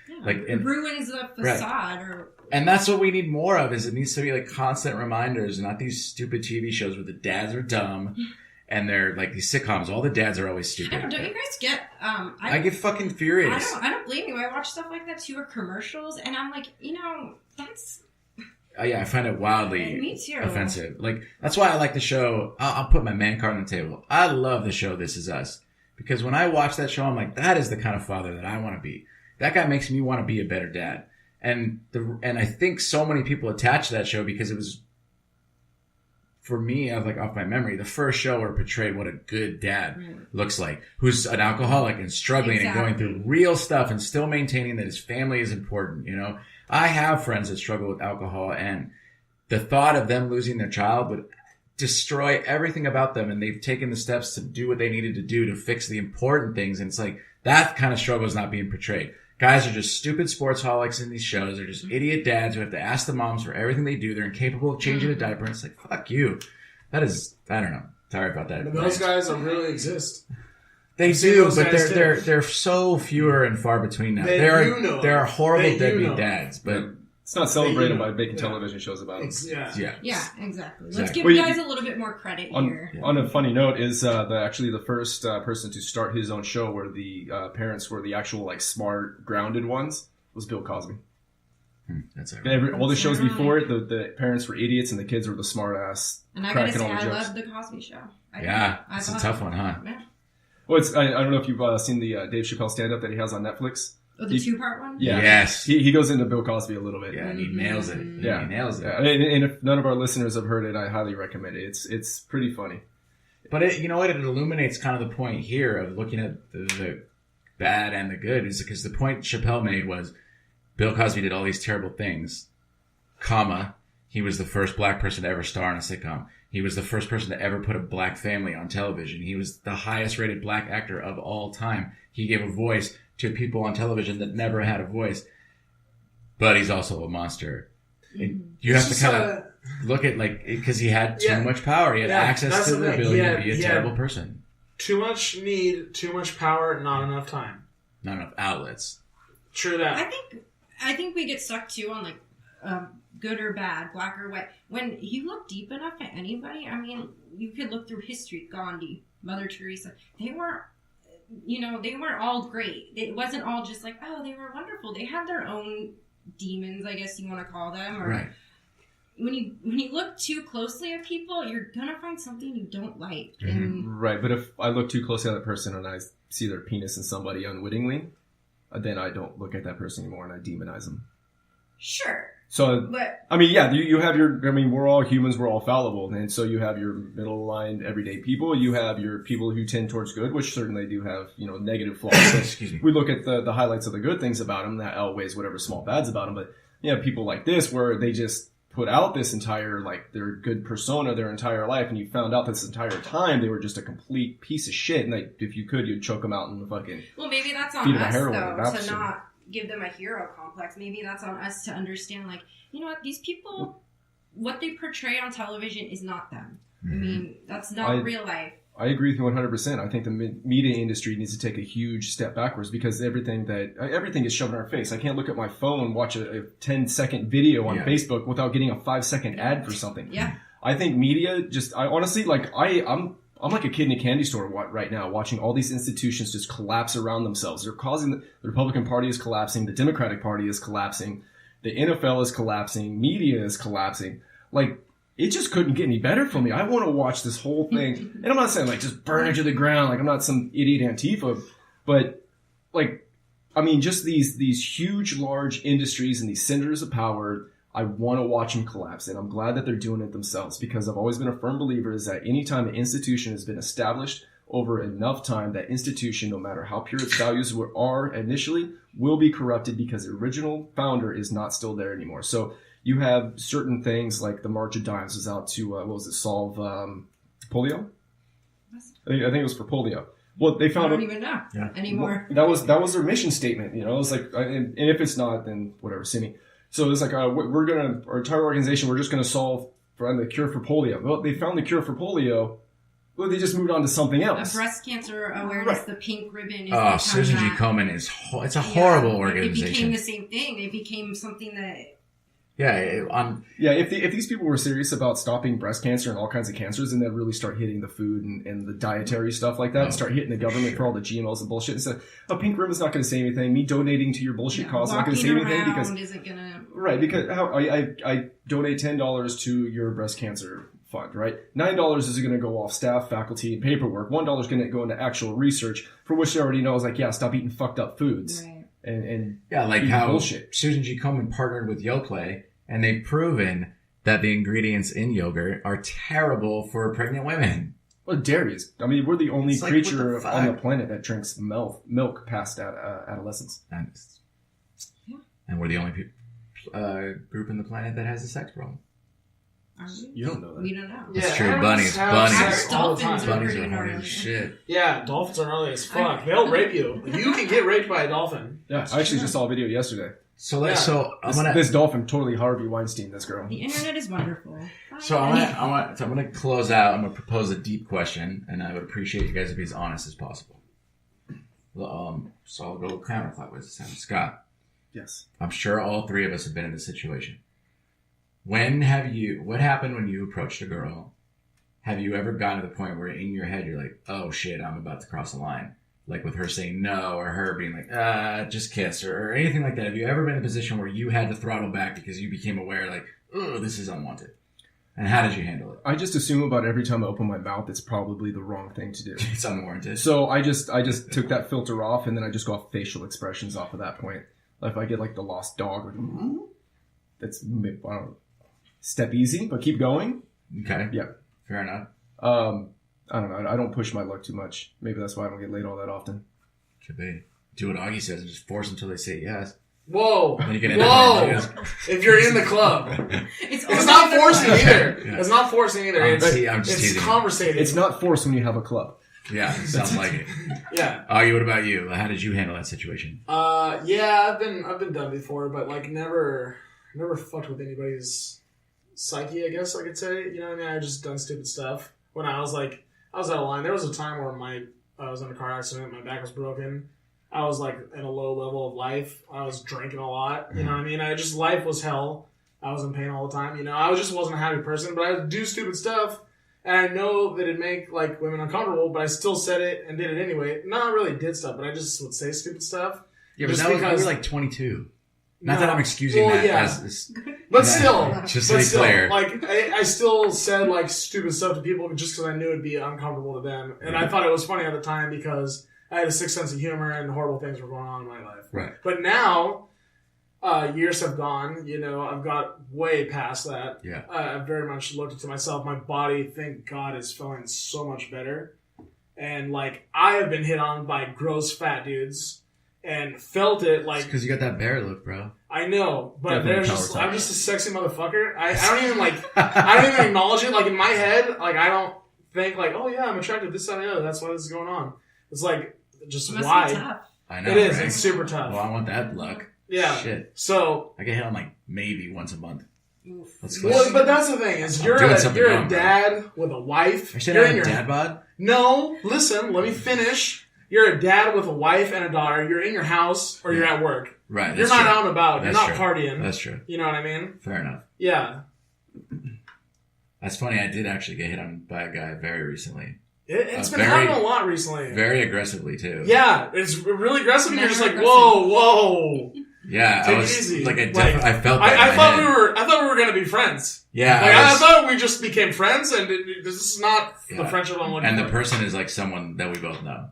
Yeah, Like it ruins the facade. And that's what we need more of. Is it needs to be like constant reminders, not these stupid TV shows where the dads are dumb and they're like these sitcoms. All the dads are always stupid. Don't you guys get? I get fucking furious. I don't blame you. I watch stuff like that too, or commercials, and I'm like, that's. Yeah, I find it wildly Me too. offensive. Like that's why I like the show. I'll put my man card on the table. I love the show This Is Us because when I watch that show, I'm like, that is the kind of father that I want to be. That guy makes me want to be a better dad. And I think so many people attach to that show because it was, for me, I was like off my memory, the first show where it portrayed what a good dad looks like, who's an alcoholic and struggling and going through real stuff and still maintaining that his family is important. I have friends that struggle with alcohol, and the thought of them losing their child would destroy everything about them. And they've taken the steps to do what they needed to do to fix the important things. And it's like that kind of struggle is not being portrayed. Guys are just stupid sportsholics in these shows. They're just idiot dads who have to ask the moms for everything they do. They're incapable of changing a diaper. And it's like, fuck you. That is, I don't know. Sorry about that. But those guys really exist. They do, but they're so fewer and far between now. There are horrible deadbeat dads, but it's not celebrated by making television shows about them. Yeah, exactly. Let's give you guys a little bit more credit here. On a funny note, is actually the first person to start his own show where the parents were the actual like smart, grounded ones was Bill Cosby. That's right. All the shows before it, the parents were idiots and the kids were the smart ass. And I gotta cracking say, all the I jokes. love the Cosby Show. It's a tough one, huh? Yeah. Well, I don't know if you've seen the Dave Chappelle stand-up that he has on Netflix. Oh, the two-part one? Yeah. Yes. He goes into Bill Cosby a little bit. Yeah, and he nails it. Yeah. He nails it. Yeah. And if none of our listeners have heard it, I highly recommend it. It's pretty funny. But you know what? It illuminates kind of the point here of looking at the bad and the good, is because the point Chappelle made was Bill Cosby did all these terrible things, comma, he was the first black person to ever star in a sitcom. He was the first person to ever put a black family on television. He was the highest rated black actor of all time. He gave a voice to people on television that never had a voice. But he's also a monster. And you have to kind of look at, like, because he had too much power. He had access to the ability to be a terrible person. Too much need, too much power, not enough time. Not enough outlets. True that. I think we get stuck too on like good or bad, black or white. When you look deep enough at anybody, I mean, you could look through history. Gandhi, Mother Teresa, they weren't all great. It wasn't all just like, oh, they were wonderful. They had their own demons, I guess you want to call them. Or right. When you look too closely at people, you're gonna find something you don't like. Right, but if I look too closely at that person and I see their penis in somebody unwittingly, then I don't look at that person anymore and I demonize them. Sure. So, but I mean, yeah, you have we're all humans, we're all fallible. And so you have your middle line everyday people. You have your people who tend towards good, which certainly do have, negative flaws. Excuse me. We look at the highlights of the good things about them that outweighs whatever small bads about them. But you have people like this where they just put out this entire, like, their good persona their entire life. And you found out this entire time they were just a complete piece of shit. And like, if you could, you'd choke them out in the fucking... Well, maybe that's on us, though, to not give them a hero complex. Maybe that's on us to understand, like, you know what, these people, what they portray on television is not them. I mean, that's not real life. I agree with you 100%. I think the media industry needs to take a huge step backwards because everything is shoved in our face. I can't look at my phone, watch a 10-second video on Facebook without getting a 5-second ad for something. Yeah. I think media I honestly, like, I'm like a kid in a candy store right now, watching all these institutions just collapse around themselves. They're causing the Republican Party is collapsing, the Democratic Party is collapsing, the NFL is collapsing, media is collapsing. Like, it just couldn't get any better for me. I want to watch this whole thing, and I'm not saying like just burn it to the ground, like I'm not some idiot Antifa, but like I mean, just these huge, large industries and these centers of power, I want to watch them collapse. And I'm glad that they're doing it themselves, because I've always been a firm believer is that anytime an institution has been established over enough time, that institution, no matter how pure its values are initially, will be corrupted because the original founder is not still there anymore. So you have certain things like the March of Dimes was out to, solve polio? I think it was for polio. Well, they found I don't even know anymore. That was their mission statement. You know, it was like, and if it's not, then whatever, see me. So it was like, our entire organization, we're just going to find the cure for polio. Well, they found the cure for polio. Well, they just moved on to something else. Breast cancer awareness, the pink ribbon is Susan G. Komen it's a horrible organization. It became the same thing. It became something that... If these people were serious about stopping breast cancer and all kinds of cancers, then they'd really start hitting the food and the dietary stuff like that, and start hitting the government for all the GMOs and bullshit. And so a pink ribbon's not going to say anything. Me donating to your bullshit cause is not going to say anything because isn't gonna... Right, because I donate $10 to your breast cancer fund, right? $9 is going to go off staff, faculty, and paperwork. $1 is going to go into actual research, for which they already know is like, stop eating fucked up foods. Right. And like how bullshit. Susan G. Komen partnered with Yoplait, and they've proven that the ingredients in yogurt are terrible for pregnant women. Well, dairy is. I mean, we're the only Like, creature on the planet that drinks milk past adolescence. And we're the only group in the planet that has a sex problem. Are we? You don't know that. We don't know. That's Yeah, true. animals Bunnies have sex all the Dolphins time. are Bunnies pretty are horny gnarly. as shit. Yeah, dolphins are gnarly as fuck. They'll rape you. You can get raped by a dolphin. Yeah, I actually just saw a video yesterday. So Yeah. This dolphin totally Harvey Weinstein this girl. The internet is wonderful. So I'm gonna close out. I'm gonna propose a deep question, and I would appreciate you guys to be as honest as possible. So I'll go counterclockwise this time. Scott. Yes. I'm sure all three of us have been in this situation. What happened when you approached a girl? Have you ever gotten to the point where in your head you're like, oh shit, I'm about to cross the line? Like with her saying no, or her being like, just kiss, or anything like that. Have you ever been in a position where you had to throttle back because you became aware, like, oh, this is unwanted? And how did you handle it? I just assume about every time I open my mouth, it's probably the wrong thing to do. It's unwarranted. So I just took that filter off, and then I just go off facial expressions off of that point. Like if I get like the lost dog, like, that's, I don't know, step easy, but keep going. Okay. Yeah. Fair enough. I don't know. I don't push my luck too much. Maybe that's why I don't get laid all that often. Could be. Do what Augie says and just force them until they say yes. Whoa. Then you can If you're in the club. It's not forcing either. Yeah. It's not forcing either. I'm just it's teasing. conversating. It's not forced when you have a club. Yeah, sounds like it. Yeah. Augie, what about you? How did you handle that situation? Yeah, I've been done before, but like never fucked with anybody's psyche, I guess I could say. You know what I mean? I just done stupid stuff. When I was out of line. There was a time where I was in a car accident, my back was broken. I was like in a low level of life. I was drinking a lot. You know what I mean? Life was hell. I was in pain all the time. You know, I just wasn't a happy person, but I would do stupid stuff. And I know that it'd make like women uncomfortable, but I still said it and did it anyway. Not really did stuff, but I just would say stupid stuff. Yeah, but you were like 22. Not that I'm excusing that as but still, just to be clear. Like I still said like stupid stuff to people just because I knew it'd be uncomfortable to them, and I thought it was funny at the time because I had a sick sense of humor and horrible things were going on in my life. Right. But now, years have gone. You know, I've got way past that. Yeah. I've very much looked into myself. My body, thank God, is feeling so much better, and like I have been hit on by gross fat dudes. And felt it like because you got that bear look, bro. I know, but I'm just a sexy motherfucker. I don't even I don't even acknowledge it. Like in my head, like I don't think like, oh yeah, I'm attracted to this side and the other. That's why this is going on. It's like just why. I know. It is. Right? It's super tough. Well, I want that luck. Yeah. Shit. So I get hit on like maybe once a month. Well, but that's the thing is you're a dad with a wife. I should have a dad bod. No, listen. Let me finish. You're a dad with a wife and a daughter. You're in your house or you're at work. Right. You're not out and about. That's you're not true. partying. That's true. You know what I mean? Fair enough. Yeah. That's funny. I did actually get hit on by a guy very recently. It's been happening a lot recently. Very aggressively, too. Yeah. It's really aggressive. And you're just like, whoa. Yeah. Take it easy. Like, I felt that I thought we were going to be friends. Yeah. Like, I thought we just became friends and this is not the friendship I'm looking for. And the person is like someone that we both know.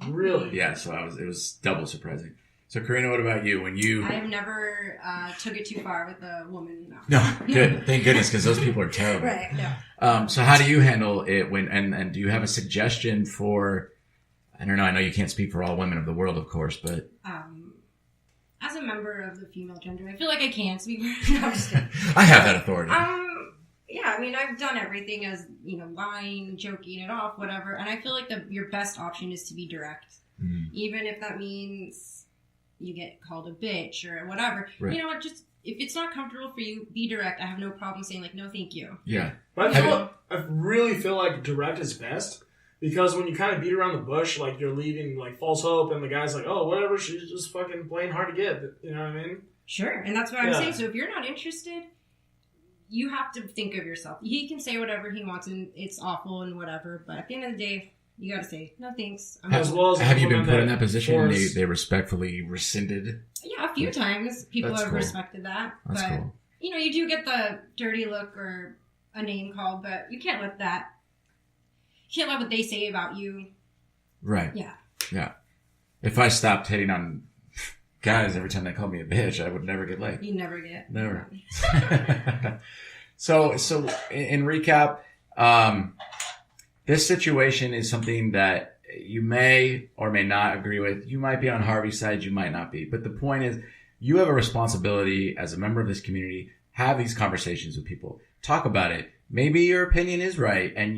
Really? Yeah, so it was double surprising. So, Karina, what about you? When you I have never took it too far with a woman. no, good, thank goodness, because those people are terrible. Right. No. So, how do you handle it when? And do you have a suggestion for? I don't know. I know you can't speak for all women of the world, of course, but As a member of the female gender, I feel like I can speak for. No, I'm just kidding. I have that authority. Yeah, I mean, I've done everything as, lying, joking it off, whatever. And I feel like your best option is to be direct. Mm. Even if that means you get called a bitch or whatever. Right. You know what? Just, if it's not comfortable for you, be direct. I have no problem saying, like, no, thank you. Yeah. But I really feel like direct is best. Because when you kind of beat around the bush, like, you're leaving, like, false hope, and the guy's like, oh, whatever, she's just fucking playing hard to get. You know what I mean? Sure. And that's what I'm saying. So if you're not interested, you have to think of yourself. He can say whatever he wants, and it's awful and whatever. But at the end of the day, you got to say, no thanks. Have you been put in that position and they respectfully rescinded? Yeah, a few times. People have respected that. That's but, cool. You do get the dirty look or a name called, but you can't let that. You can't let what they say about you. Right. Yeah. Yeah. If I stopped hitting on guys every time they called me a bitch, I would never get laid. You never get. Never. So in recap, this situation is something that you may or may not agree with. You might be on Harvey's side, you might not be. But the point is, you have a responsibility as a member of this community. Have these conversations with people. Talk about it. Maybe your opinion is right, and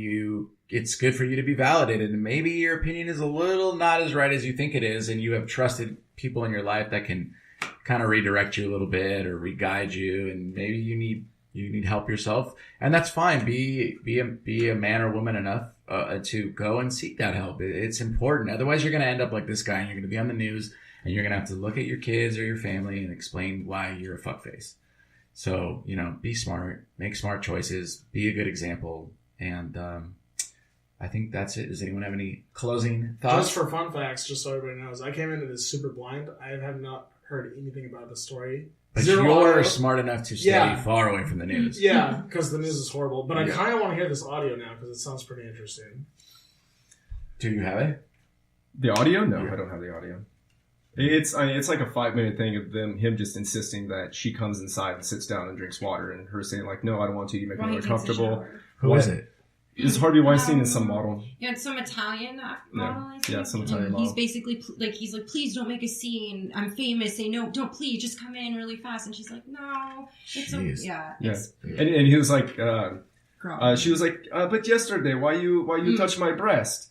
it's good for you to be validated. And maybe your opinion is a little not as right as you think it is, and you have trusted people in your life that can kind of redirect you a little bit or re-guide you, and maybe you need help yourself, and that's fine. Be a man or woman enough to go and seek that help. It's important. Otherwise, you're going to end up like this guy, and you're going to be on the news, and you're going to have to look at your kids or your family and explain why you're a fuckface. So, be smart, make smart choices, be a good example, and I think that's it. Does anyone have any closing thoughts? Just for fun facts, just so everybody knows, I came into this super blind. I have not heard anything about the story. But you're smart enough to stay far away from the news. Yeah, because the news is horrible. But I kind of want to hear this audio now because it sounds pretty interesting. Do you have it? The audio? No, I don't have the audio. It's like a 5-minute thing of him just insisting that she comes inside and sits down and drinks water, and her saying like, "No, I don't want to. You make me uncomfortable." Who is it? It's Harvey Weinstein is some model. Yeah, it's some Italian model. Yeah, some Italian model. He's basically he's like, please don't make a scene. I'm famous. Say no, don't please, just come in really fast. And she's like, no, it's And he was like, she was like, but yesterday, why you touch my breast?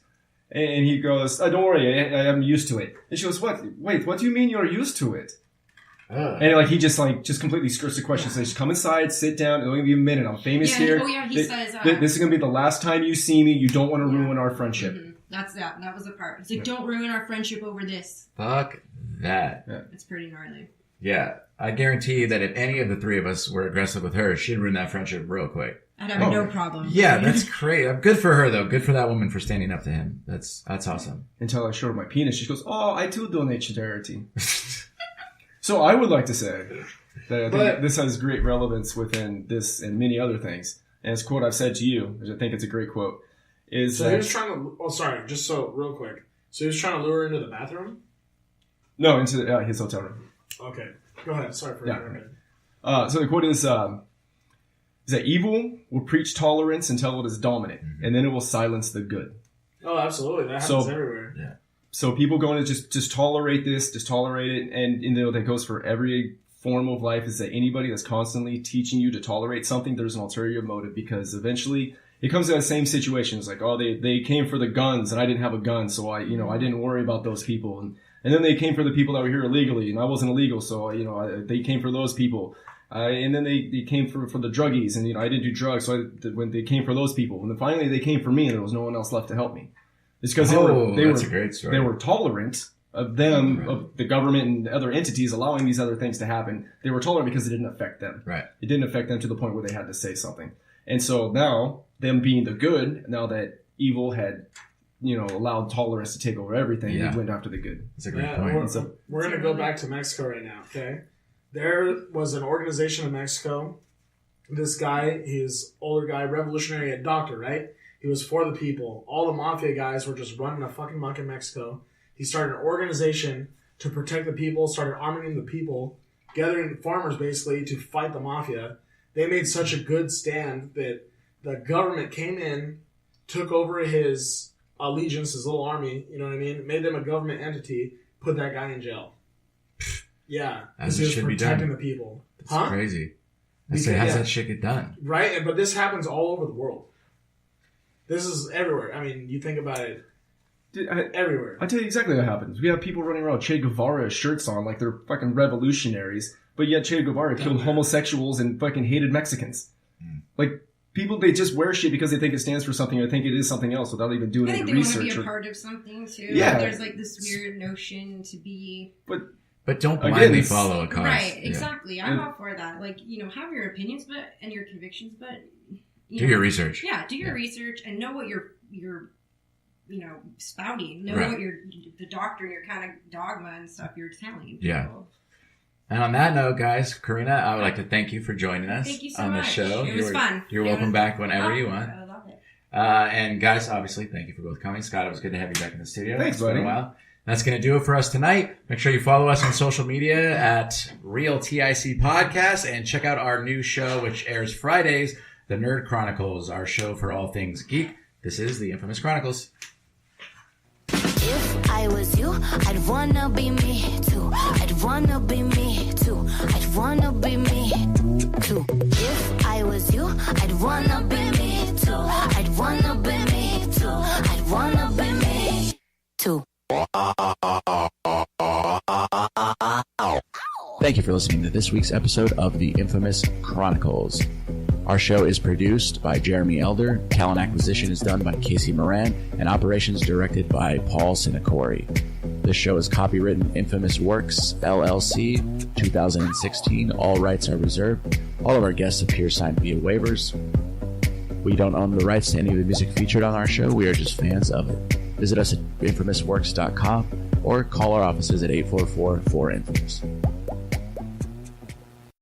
And he goes, don't worry, I'm used to it. And she goes, what? Wait, what do you mean you're used to it? And he just completely skirts the question. Says, come inside, sit down. It'll only be a minute. I'm famous here. He says this is gonna be the last time you see me. You don't want to ruin our friendship. Mm-hmm. That was the part. It's like, don't ruin our friendship over this. Fuck that. Yeah. It's pretty gnarly. Yeah, I guarantee you that if any of the three of us were aggressive with her, she'd ruin that friendship real quick. I'd have no problem. Yeah, that's great. Good for her though. Good for that woman for standing up to him. That's awesome. Until I showed her my penis, she goes, "Oh, I too donate to charity." So I would like to say that I think this has great relevance within this and many other things. And it's a quote I've said to you, which I think it's a great quote. He was trying to... Oh, sorry. Just so, real quick. So he was trying to lure her into the bathroom? No, into his hotel room. Okay. Go ahead. Sorry for interrupting. So the quote is that evil will preach tolerance until it is dominant, and then it will silence the good. Oh, absolutely. That happens everywhere. Yeah. So people going to just tolerate this, just tolerate it, and that goes for every form of life, is that anybody that's constantly teaching you to tolerate something, there's an ulterior motive, because eventually it comes to that same situation. It's like, oh, they came for the guns and I didn't have a gun, so I didn't worry about those people, and then they came for the people that were here illegally, and I wasn't illegal, so they came for those people. And then they came for the druggies, and I didn't do drugs, so when they came for those people, and then finally they came for me, and there was no one else left to help me. It's because that's a great story. They were tolerant of them, of the government and other entities allowing these other things to happen. They were tolerant because it didn't affect them. Right. It didn't affect them to the point where they had to say something. And so now, them being the good, now that evil had, allowed tolerance to take over everything, they went after the good. That's a great point. We're going to go back to Mexico right now, okay? There was an organization in Mexico. This guy, he's older guy, revolutionary, a doctor, right? He was for the people. All the mafia guys were just running a fucking muck in Mexico. He started an organization to protect the people, started arming the people, gathering farmers basically to fight the mafia. They made such a good stand that the government came in, took over his allegiance, his little army, you know what I mean? Made them a government entity, put that guy in jail. Yeah, As because he it was should be protecting done. the people. That's crazy. I say, how's that shit get done? Right, but this happens all over the world. This is everywhere. I mean, you think about it. Everywhere. I tell you exactly what happens. We have people running around with Che Guevara shirts on like they're fucking revolutionaries, but yet Che Guevara killed homosexuals and fucking hated Mexicans. Like, people, they just wear shit because they think it stands for something or think it is something else without even doing I think any they research. want to be a part of something too. Yeah. Like, there's like this weird notion to be. But don't blindly Again, follow a cause. Right, Yeah. exactly. I'm all for that. Like, have your opinions and your convictions, but Do your research. Yeah, do your research and know what you're spouting. Know Right. what the doctrine, your kind of dogma and stuff you're telling people. Yeah. And on that note, guys, Karina, I would like to thank you for joining us Thank you so on the much. show. It was fun. You're It welcome was- back whenever you want. I love it. And guys, obviously, thank you for both coming. Scott, it was good to have you back in the studio. Thanks, It's been buddy. a while. That's going to do it for us tonight. Make sure you follow us on social media at Real TIC Podcast and check out our new show, which airs Fridays, The Nerd Chronicles, our show for all things geek. This is The Infamous Chronicles. If I was you, I'd wanna be me too. I'd wanna be me too. I'd wanna be me too. If I was you, I'd wanna be me too. I'd wanna be me too. I'd wanna be me too. Thank you for listening to this week's episode of The Infamous Chronicles. Our show is produced by Jeremy Elder, talent acquisition is done by Casey Moran, and operations directed by Paul Sinacori. This show is copywritten Infamous Works, LLC, 2016. All rights are reserved. All of our guests appear signed via waivers. We don't own the rights to any of the music featured on our show. We are just fans of it. Visit us at infamousworks.com or call our offices at 844-4-INFAMOUS.